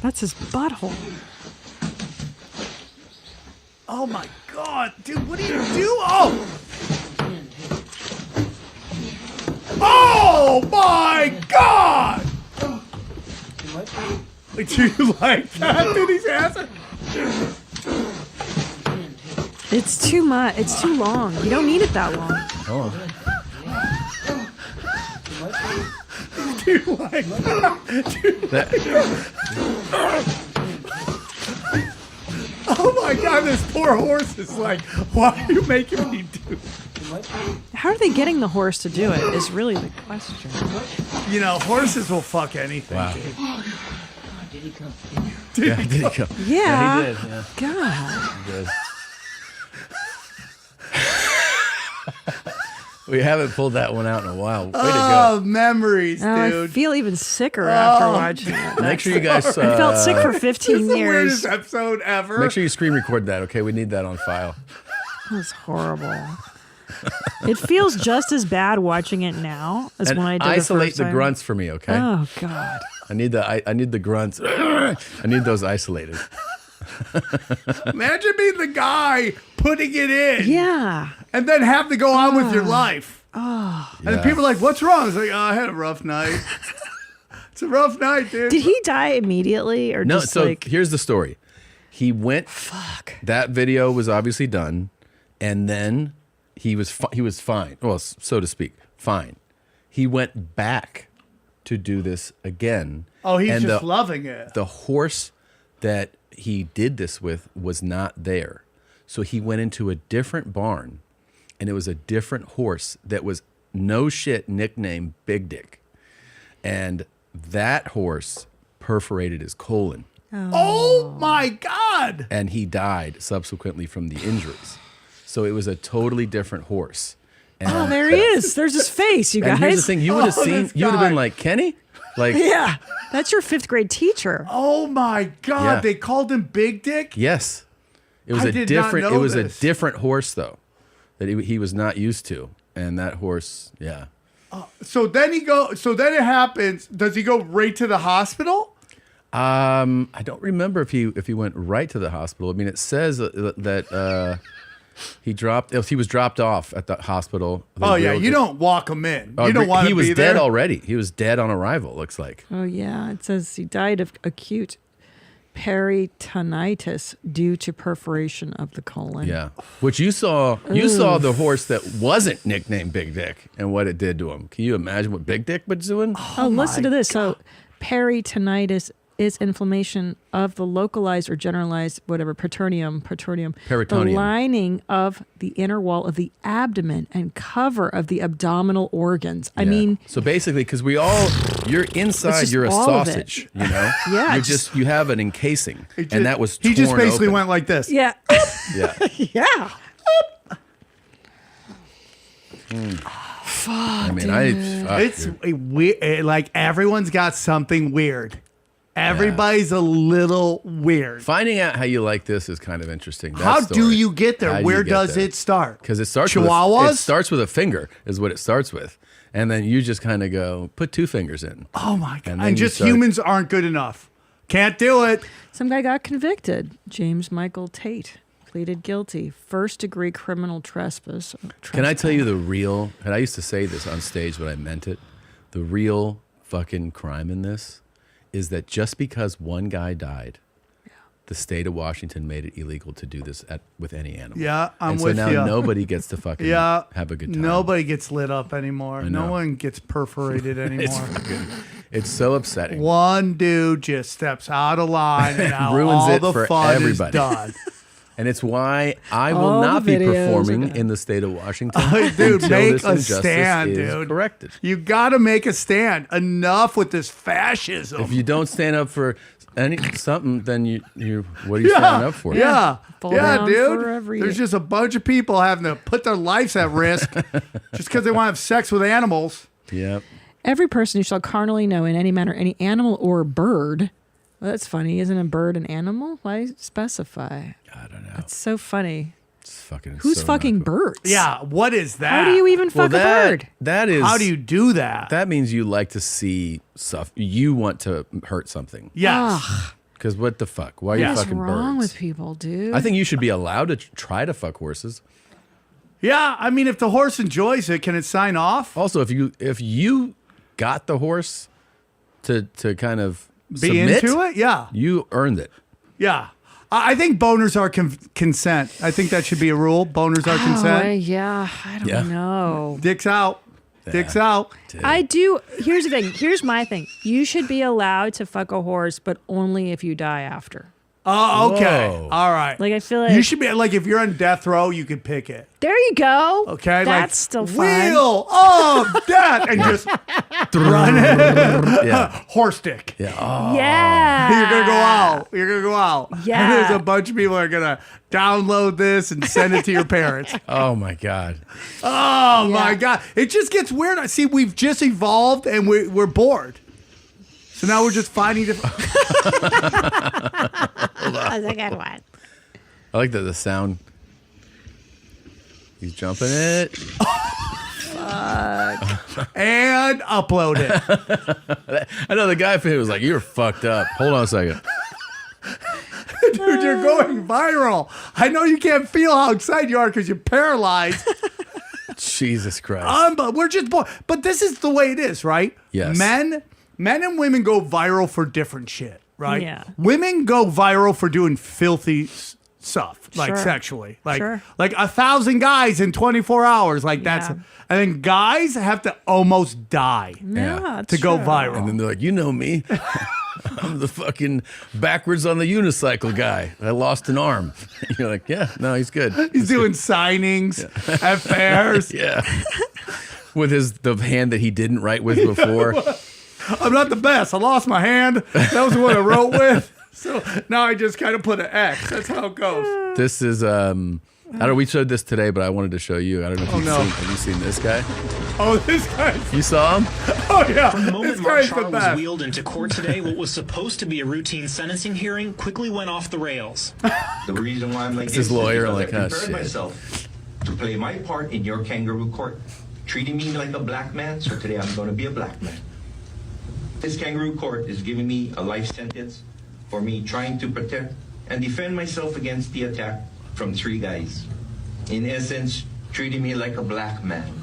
That's his butthole. oh my God. Dude, what do you do? Oh! Oh my God! Do you like that? Did he answer? It's too much. It's too long. You don't need it that long. Oh. Do you like that? Oh my God, this poor horse is like, why are you making me do? How are they getting the horse to do it is really the question. You know, horses will fuck anything. Wow. dude. Did he come? Yeah, did he go? Yeah. he did. Yeah. God. He did. We haven't pulled that one out in a while. Way to Oh, go. memories, I dude. feel even sicker after watching it. Make sure you guys. I felt sick for 15 This is the years. weirdest episode ever. Make sure you screen record that, okay? We need that on file. That was horrible. It feels just as bad watching it now as And when I did isolate the the grunts for me, okay? Oh God. I need the grunts. I need those isolated. Imagine being the guy putting it in. Yeah. And then have to go on with your life. Oh. And then people are like, what's wrong? It's like, oh, I had a rough night. It's a rough night, dude. Did he die immediately or No, just so like here's the story. He went. Fuck. That video was obviously done, and then he was fine. Well, so to speak, fine. He went back to do this again. Oh, he's and just loving it. The horse that he did this with was not there, so he went into a different barn, and it was a different horse that was no shit nicknamed Big Dick, and that horse perforated his colon. Oh my God. And he died subsequently from the injuries. So it was a totally different horse. And oh, there he is. There's his face, you guys. And here's the thing: you would have seen, this you would have guy. been like, Kenny, Like, Yeah, that's your 5th grade teacher. Oh my God! Yeah. They called him Big Dick. yes, it was I a did not different. know It was this. a different horse though, that he was not used to, and that horse, yeah. So then it happens. Does he go right to the hospital? I don't remember if he went right to the hospital. I mean, it says that he was dropped off at the hospital. Oh yeah, you don't walk him in. Oh, You don't want he to was be dead there. already. He was dead on arrival. Looks like. Oh yeah, it says he died of acute peritonitis due to perforation of the colon. Yeah, which you saw the horse that wasn't nicknamed Big Dick and what it did to him. Can you imagine what Big Dick was doing? Oh, listen to this. So peritonitis is inflammation of the localized or generalized peritoneum, the lining of the inner wall of the abdomen and cover of the abdominal organs. I mean, so basically, because you're inside, just you're a all of it. sausage, you know. Yeah, you have an encasing, and that was He just torn basically open. went like this. yeah, Yeah. yeah. Fuck, I mean, It's weird. Like everyone's got something weird. Everybody's a little weird. Finding out how you like this is kind of interesting. That How story. do you get there? How do Where you get does there? it start? Because it starts Chihuahuas? it starts with a finger, is what it starts with, and then you just kind of go put 2 fingers in. Oh my God! then And you just start- humans aren't good enough. Can't do it. Some guy got convicted. James Michael Tate pleaded guilty. 1st-degree criminal trespass. Can I tell you the real? And I used to say this on stage, but I meant it. The real fucking crime in this is that just because one guy died, the state of Washington made it illegal to do this with any animal. Yeah, I'm and with so now you. nobody gets to fucking have a good time. Nobody gets lit up anymore. I know. No one gets perforated anymore. It's so upsetting. One dude just steps out of line and now Ruins all it the for fun everybody. is done. And it's why I will All not the be videos are performing done. in the state of Washington Dude, until make this a injustice stand, is dude. corrected. You got to make a stand. Enough with this fascism. If you don't stand up for something, then you what are you standing up for? Yeah, Fall yeah, down dude. forever, There's yeah. just a bunch of people having to put their lives at risk just because they want to have sex with animals. Yep. Every person who shall carnally know in any manner any animal or bird. Well, that's funny. Isn't a bird an animal? Why specify? I don't know. That's so funny. It's fucking. Who's so fucking not cool. birds? Yeah, what is that? How do you even fuck a bird? That is. How do you do that? That means you like to see stuff. You want to hurt something. Yes. Because what the fuck? Why are What you is fucking wrong birds? with people, dude? I think you should be allowed to try to fuck horses. Yeah, I mean, if the horse enjoys it, can it sign off? Also, if you got the horse to kind of Be submit, into it? Yeah. you earned it. Yeah. I think boners are consent. I think that should be a rule. Boners are consent. Yeah, I don't Yeah. know. Dicks out. Dicks out. I do. Here's the thing. Here's my thing. You should be allowed to fuck a horse, but only if you die after. Oh, okay. Whoa. All right. Like, I feel like You should be like, if you're on death row, you could pick it. there you go. Okay. That's like, still fun. Wheel of death. And just run it. Yeah. Horse dick. Yeah. Oh. Yeah. You're going to go out. You're going to go out. Yeah. And there's a bunch of people that are going to download this and send it to your parents. Oh my God. Oh, my God. It just gets weird. I see we've just evolved and we're bored. So now we're just finding different. That's a good one. I like the sound. He's jumping it. And upload it. I know the guy for him was like, "You're fucked up." Hold on a second. Dude, you're going viral. I know you can't feel how excited you are because you're paralyzed. Jesus Christ. But we're just bored. But this is the way it is, right? Yes. Men and women go viral for different shit, right? Yeah. Women go viral for doing filthy stuff, like Sure. sexually. Like Sure. like 1,000 guys in 24 hours. Like that's Yeah. and then guys have to almost die Yeah, to go viral. And then they're like, "You know me. I'm the fucking backwards on the unicycle guy. I lost an arm." You're like, "Yeah, no, he's good. He's doing signings at fairs. Yeah." With the hand that he didn't write with before. I'm not the best. I lost my hand. That was what I wrote with. So now I just kind of put an X. That's how it goes. This is I don't know. We showed this today, but I wanted to show you. I don't know if have you seen this guy? Oh, this guy. You saw him? Oh, yeah. From the moment This Mark guy's the Charo was best. wheeled into court today, what was supposed to be a routine sentencing hearing quickly went off the rails. The reason why I'm like It's this his lawyer, is because like, I oh, prepared shit. myself to play my part in your kangaroo court, treating me like a black man, so today I'm going to be a black man. This kangaroo court is giving me a life sentence for me trying to protect and defend myself against the attack from 3 guys. In essence, treating me like a black man.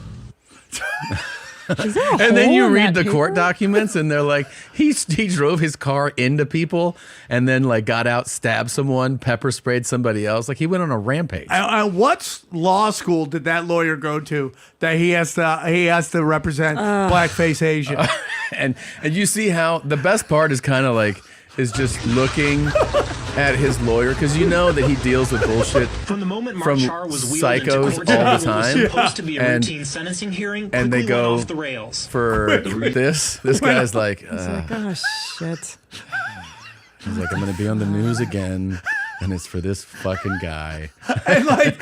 And then you read the court documents, and they're like, he drove his car into people, and then like got out, stabbed someone, pepper sprayed somebody else. Like he went on a rampage. What law school did that lawyer go to that he has to represent blackface Asian? And you see how the best part is kind of like is just looking at his lawyer, because you know that he deals with bullshit From the moment Mark from Charo was wheeled into psychos court all today, the what was time. supposed to be a routine sentencing hearing And quickly they went go off the rails. for this. This guy's like, He's like, oh shit. he's like, I'm going to be on the news again, and it's for this fucking guy. And like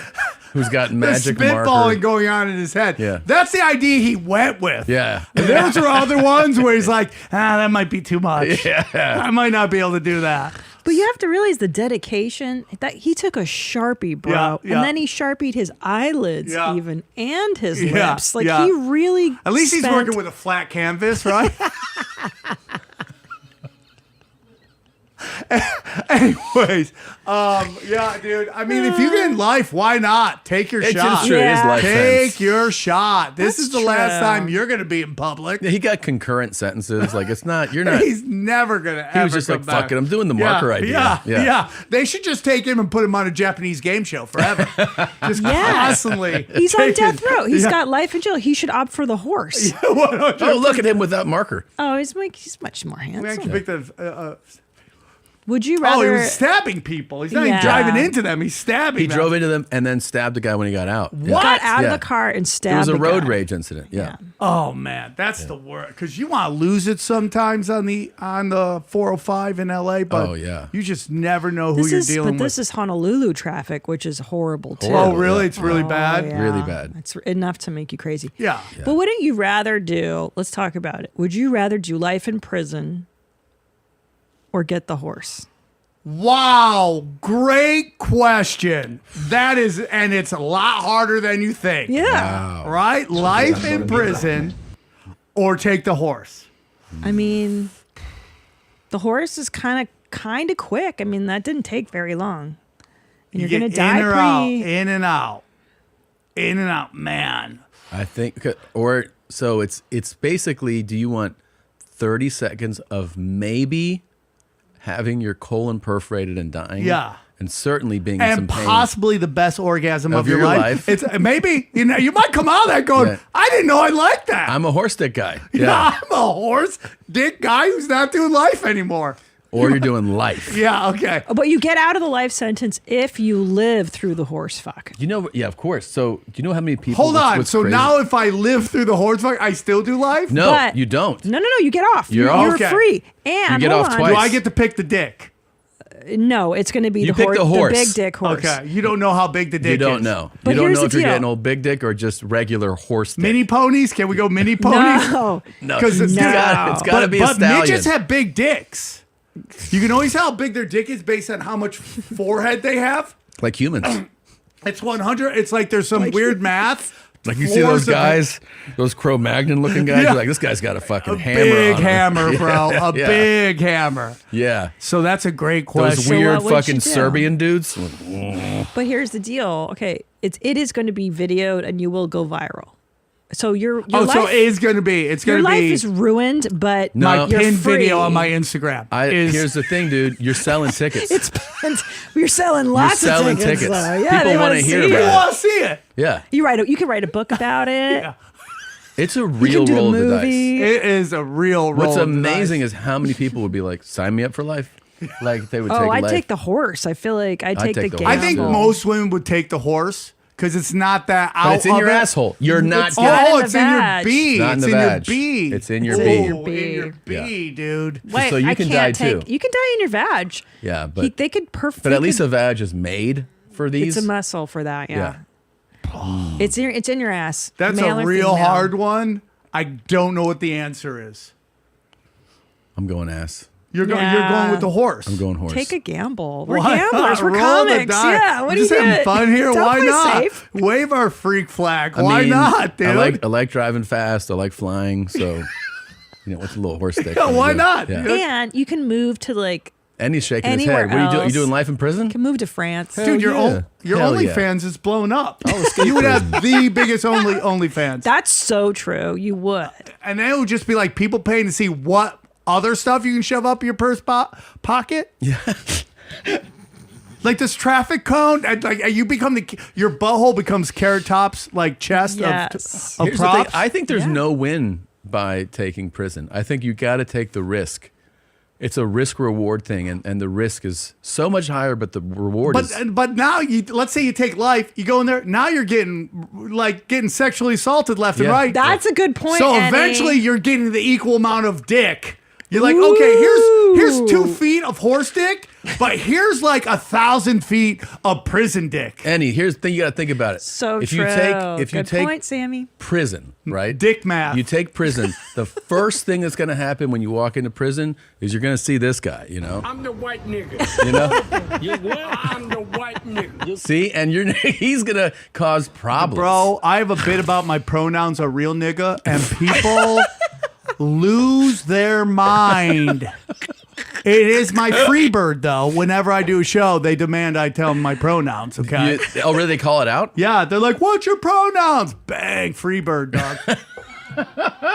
who's got the magic spitballing marker. going on in his head. Yeah. That's the idea he went with. Yeah. And those are other ones where he's like, that might be too much. Yeah. I might not be able to do that. But you have to realize the dedication that he took a Sharpie, bro. Yeah, yeah. And then he Sharpied his eyelids Yeah. even and his Yeah, lips. Like yeah. he really At least he's spent- working with a flat canvas, right? Anyways, yeah, dude. I mean, if you get in life, why not take your It's shot? just true. It is life Take sentence. your shot. This That's is the last true. time you're going to be in public. He got concurrent sentences. Like it's not. You're not. He's never going to. He was just like, fuck it. I'm doing the marker idea. Yeah. They should just take him and put him on a Japanese game show forever. Just constantly. He's on taking- death row. He's Yeah. got life in jail. He should opt for the horse. Oh, look at him with that marker. Oh, he's much more We handsome. actually picked a, Would you oh, rather? he was stabbing people. He's not even Yeah. driving into them. He's stabbing He them. drove into them and then stabbed the guy when he got out. He got out of the car and It stabbed. was a the road guy. rage incident. Yeah. Oh man, that's the worst. Because you want to lose it sometimes on the 405 in LA, but Oh, yeah. you just never know who This you're is, dealing but with. this is Honolulu traffic, which is horrible too. Oh, really? It's really Oh, bad. yeah. Really bad. It's enough to make you crazy. Yeah. But wouldn't you rather do? Let's talk about it. Would you rather do life in prison or get the horse? Wow, great question. That is, and it's a lot harder than you think. Yeah. Right? Life in prison or take the horse. I mean, the horse is kind of quick. I mean, that didn't take very long. And You you're get gonna die in or out, pretty. in and out, in and out. Man, I think, or so it's basically, do you want 30 seconds of maybe having your colon perforated and dying? Yeah. And certainly being in and some pain. possibly the best orgasm of your life. life. It's maybe you might come out of that going, Yeah. I didn't know I liked that. I'm a horse dick guy. Yeah, Yeah. I'm a horse dick guy who's not doing life anymore. Or you're doing life. Yeah, okay. But you get out of the life sentence if you live through the horse fuck. You know, yeah, of course. So do you know how many people? Hold on. what's So crazy? now if I live through the horse fuck, I still do life? No, But- you don't. No, you get off. You're off. Okay. free. And You get hold off on. twice. Do I get to pick the dick? No, it's going to be You the pick horse, the horse. big dick horse. Okay. You don't know how big the dick You don't is. know. But you don't here's know the if you're deal. getting old big dick or just regular horse dick. Mini ponies? Can we go mini ponies? No. No, Because it's gotta be a But stallion. midgets have big dicks. You can always tell how big their dick is based on how much forehead they have. Like humans. It's 100. It's like there's some weird math. Like you see those guys, those Cro-Magnon looking guys. Yeah. You're like, this guy's got a fucking hammer. Big on him. hammer, bro. Yeah, A yeah. big hammer. Yeah. So that's a great question. Those weird what would fucking you do? Serbian dudes. But here's the deal. Okay, it is going to be videoed and you will go viral. So your Oh, life, so it's going to be. It's your going to life be is ruined, but No. my you're pinned free. video on my Instagram. Here's the thing, dude. You're selling tickets. It's pinned. You're selling lots selling of tickets. tickets. Though. Yeah, People they wanna wanna hear see about it. You want to see it? Yeah. You can write a book about it. Yeah. It's a You real can do the roll of the dice. movie. It is a real roll. What's of the amazing dice. is how many people would be like, sign me up for life. Like they would take Oh, I'd life. take the horse. I feel like I'd take the take the gamble. I think most women would take the horse because it's not that out. But it's in of your it. asshole. You're not It's, getting oh, in it's the in your vag. B. Not in It's the in your vag. B. It's in your Oh, B. In your in your Yeah. B, dude. Wait, So you I can can't die, too. You can die in your vag. Yeah, but They could perfect. But at least a vag is made for these? It's a muscle for that. Yeah. It's in your ass. That's Male a or real female. hard one. I don't know what the answer is. I'm going ass. You're going with the horse. I'm going horse. Take a gamble. We're Why gamblers. not? We're Roll the comics. die. Yeah. What We're do you just having get? fun here. Don't Why play not? safe. Wave our freak flag. I Why mean, not, dude? I like driving fast. I like flying. So, what's a little horse stick? Yeah, why not? Yeah. And you can move to like And he's shaking his anywhere head. What are you doing? Are you else. doing life in prison? You can move to France. Dude, your Hell yeah. OnlyFans is blown up. I'll escape You would prison. have the biggest OnlyFans. That's so true. You would. And then it would just be like people paying to see what other stuff you can shove up your purse pocket. Yeah. Like this traffic cone, and like you become your butthole becomes Carrot Top's like chest Yes. of Here's the thing. props. I think there's no win by taking prison. I think you got to take the risk. It's a risk reward thing, and the risk is so much higher, but the reward is. But now let's say you take life, you go in there. Now you're getting sexually assaulted left and Yeah. right. That's a good point. So Eddie. eventually you're getting the equal amount of dick. You're like, okay, here's 2 feet of horse dick, but here's like 1,000 feet of prison dick. Annie, here's the thing you got to think about it. So if true. you Good take point, Sammy. prison, right? Dick math. You take prison. The first thing that's going to happen when you walk into prison is you're going to see this guy. You know. I'm the white nigga. You know. You what? I'm the white nigga. See, and he's going to cause problems, Bro, I have a bit about my pronouns are real nigga, and people lose their mind. It is my free bird, though. Whenever I do a show, they demand I tell them my pronouns, okay? Oh, really? They call it out? Yeah, they're like, what's your pronouns? Bang, free bird, dog.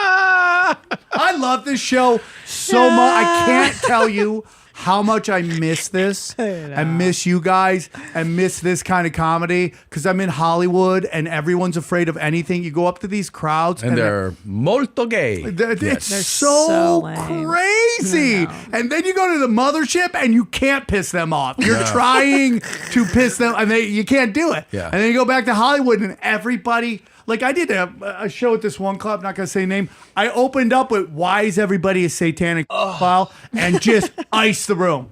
I love this show so much. I can't tell you how much I miss this. I miss you guys. I miss this kind of comedy because I'm in Hollywood and everyone's afraid of anything. You go up to these crowds And they're molto gay. It's Yes. so lame. crazy. And then you go to the mothership and you can't piss them off. You're trying to piss them and you can't do it. Yeah. And then you go back to Hollywood and everybody, like I did a show at this one club, not going to say name. I opened up with why is everybody a satanic file and just iced the room.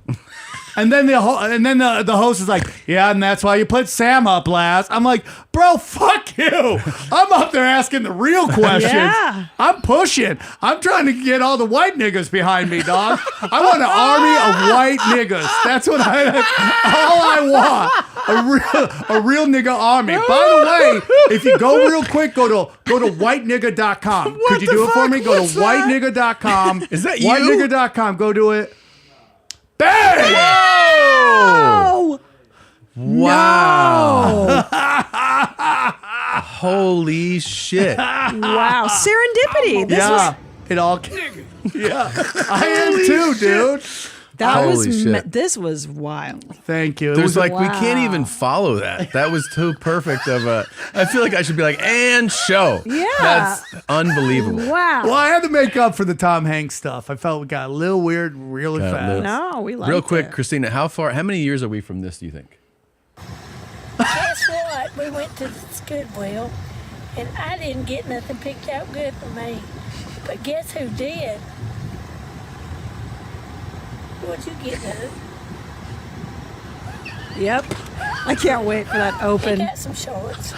And then the host is like, yeah, and that's why you put Sam up last. I'm like, bro, fuck you. I'm up there asking the real questions. Yeah. I'm pushing. I'm trying to get all the white niggas behind me, dog. I want an army of white niggas. That's all I want. A real nigga army. By the way, if you go real quick, go to whitenigga.com. Could you do it for me? Go to whitenigga.com. Is that you? Whitenigga.com. Go do it. Bang! Whoa! Wow. Holy shit. Wow. Serendipity. This was it all. Yeah, I am too, dude. Holy shit. This was wild. Thank you. It There's was like, we can't even follow that. That was too perfect of a. I feel like I should be like, and show. Yeah. That's unbelievable. Wow. Well, I had to make up for the Tom Hanks stuff. I felt it got a little weird really Got a fast. little- No, we liked Real quick, it. Christina, how many years are we from this, do you think? Guess what? We went to the Goodwill, and I didn't get nothing picked out good for me. But guess who did? What'd you get, Doug? Yep. I can't wait for that He open. got some shorts.